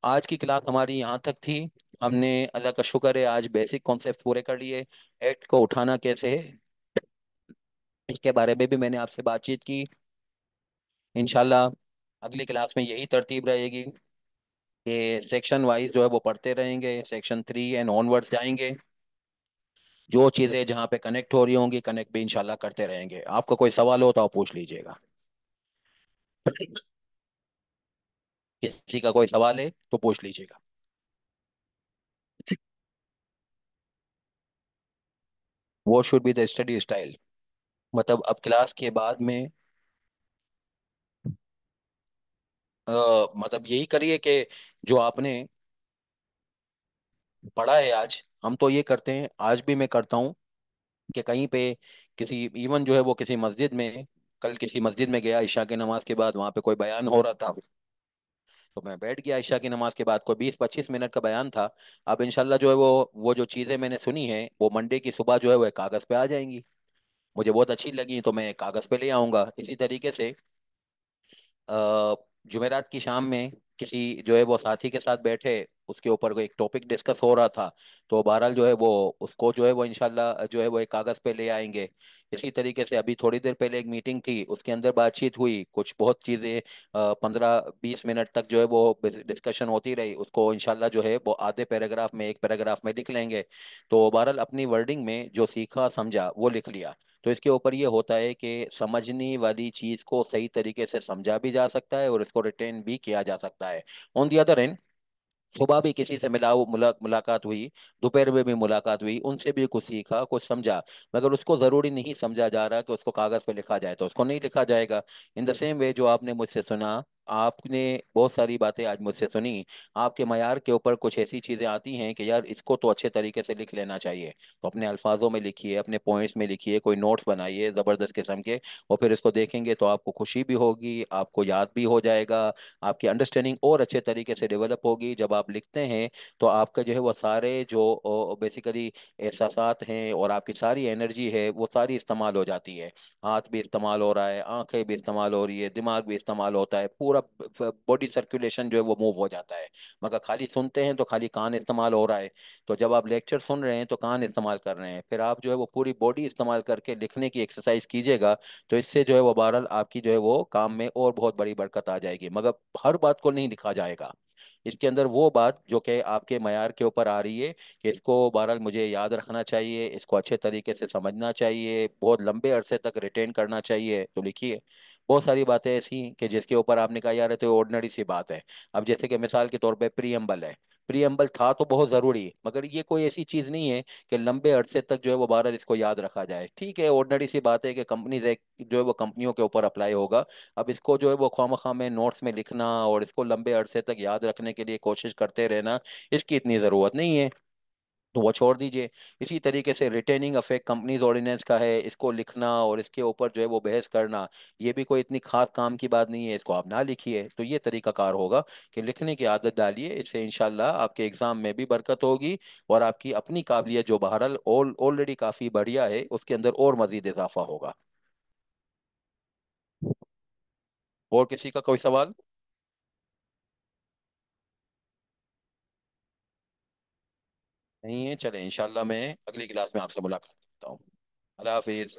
आज की क्लास हमारी यहाँ तक थी। हमने, अल्लाह का शुक्र है, आज बेसिक कॉन्सेप्ट पूरे कर लिए। एक्ट को उठाना कैसे है इसके बारे में भी मैंने आपसे बातचीत की। इंशाल्लाह अगली क्लास में यही तरतीब रहेगी कि सेक्शन वाइज जो है वो पढ़ते रहेंगे, सेक्शन 3 एंड ऑनवर्ड्स जाएंगे। जो चीज़ें जहाँ पे कनेक्ट हो रही होंगी, कनेक्ट भी इंशाल्लाह करते रहेंगे। आपका कोई सवाल हो तो आप पूछ लीजिएगा। किसी का कोई सवाल है तो पूछ लीजिएगा। वो should be the study style. मतलब अब क्लास के बाद में मतलब यही करिए कि जो आपने पढ़ा है आज। हम तो ये करते हैं, आज भी मैं करता हूँ कि कहीं पे किसी, इवन जो है वो किसी मस्जिद में, कल किसी मस्जिद में गया ईशा की नमाज के बाद, वहां पे कोई बयान हो रहा था, तो मैं बैठ गया। ईशा की नमाज के बाद कोई 20-25 मिनट का बयान था। अब इंशाल्लाह जो है वो जो चीज़ें मैंने सुनी है वो मंडे की सुबह जो है वो कागज़ पे आ जाएंगी। मुझे बहुत अच्छी लगी तो मैं कागज़ पे ले आऊंगा। इसी तरीके से जुमेरात की शाम में किसी जो है वो साथी के साथ बैठे, उसके ऊपर कोई एक टॉपिक डिस्कस हो रहा था, तो बहरहाल जो है वो उसको जो है वो इंशाल्लाह जो है वो एक कागज़ पे ले आएंगे। इसी तरीके से अभी थोड़ी देर पहले एक मीटिंग थी, उसके अंदर बातचीत हुई, कुछ बहुत चीज़ें 15-20 मिनट तक जो है वो डिस्कशन होती रही, उसको इंशाल्लाह जो है वो आधे पैराग्राफ में, एक पैराग्राफ में लिख लेंगे। तो बहरहाल अपनी वर्डिंग में जो सीखा समझा वो लिख लिया। तो इसके ऊपर ये होता है कि समझने वाली चीज को सही तरीके से समझा भी जा सकता है और इसको रिटेन भी किया जा सकता है। ऑन दी अदर एंड, सुबह भी किसी से मुलाकात हुई, दोपहर में भी मुलाकात हुई, उनसे भी कुछ सीखा, कुछ समझा, मगर उसको जरूरी नहीं समझा जा रहा कि उसको कागज पे लिखा जाए, तो उसको नहीं लिखा जाएगा। इन द सेम वे जो आपने मुझसे सुना, आपने बहुत सारी बातें आज मुझसे सुनी, आपके मयार के ऊपर कुछ ऐसी चीजें आती हैं कि यार इसको तो अच्छे तरीके से लिख लेना चाहिए, तो अपने अल्फाजों में लिखिए, अपने पॉइंट्स में लिखिए, कोई नोट्स बनाइए जबरदस्त किस्म के, और फिर इसको देखेंगे तो आपको खुशी भी होगी, आपको याद भी हो जाएगा, आपकी अंडरस्टैंडिंग और अच्छे तरीके से डेवलप होगी। जब आप लिखते हैं तो आपका जो है वो सारे जो बेसिकली एहसासात हैं और आपकी सारी एनर्जी है वो सारी इस्तेमाल हो जाती है। हाथ भी इस्तेमाल हो रहा है, आंखें भी इस्तेमाल हो रही है, दिमाग भी इस्तेमाल होता है, पूरा बॉडी सर्कुलेशन जो है वो मूव हो जाता है। मगर खाली सुनते हैं तो खाली कान इस्तेमाल हो रहा है। तो जब आप लेक्चर सुन रहे हैं तो कान इस्तेमाल कर रहे हैं, फिर आप जो है वो पूरी बॉडी इस्तेमाल करके लिखने की एक्सरसाइज कीजिएगा, तो इससे जो है वो बहरहाल आपकी जो है वो काम में और बहुत बड़ी बरकत आ जाएगी। मगर हर बात को नहीं लिखा जाएगा, इसके अंदर वो बात जो कि आपके मयार के ऊपर आ रही है कि इसको बहरहाल मुझे याद रखना चाहिए, इसको अच्छे तरीके से समझना चाहिए, बहुत लंबे अरसे तक रिटेन करना चाहिए, तो लिखिए। बहुत सारी बातें ऐसी कि जिसके ऊपर आपने कहा यार ये तो ऑर्डिनरी सी बात है। अब जैसे कि मिसाल के तौर पे प्रीएम्बल है, प्रीएम्बल था तो बहुत ज़रूरी, मगर ये कोई ऐसी चीज़ नहीं है कि लंबे अरसे तक जो है वो बहरहाल इसको याद रखा जाए। ठीक है, ऑर्डिनरी सी बात है कि कंपनीज एक्ट जो है वो कंपनियों के ऊपर अप्लाई होगा। अब इसको जो है वो खामखा में नोट्स में लिखना और इसको लंबे अरसे तक याद रखने के लिए कोशिश करते रहना, इसकी इतनी ज़रूरत नहीं है, तो वो छोड़ दीजिए। इसी तरीके से रिटेनिंग अफेक्ट कंपनीज ऑर्डिनेंस का है, इसको लिखना और इसके ऊपर जो है वो बहस करना, ये भी कोई इतनी खास काम की बात नहीं है, इसको आप ना लिखिए। तो ये तरीकाकार होगा कि लिखने की आदत डालिए, इससे इंशाल्लाह आपके एग्जाम में भी बरकत होगी और आपकी अपनी काबिलियत जो बहरहाल ऑलरेडी काफ़ी बढ़िया है उसके अंदर और मजीद इजाफा होगा। और किसी का कोई सवाल? नहीं है, चले इंशाल्लाह मैं अगली क्लास में आपसे मुलाकात करता हूँ। अल्लाह हाफिज।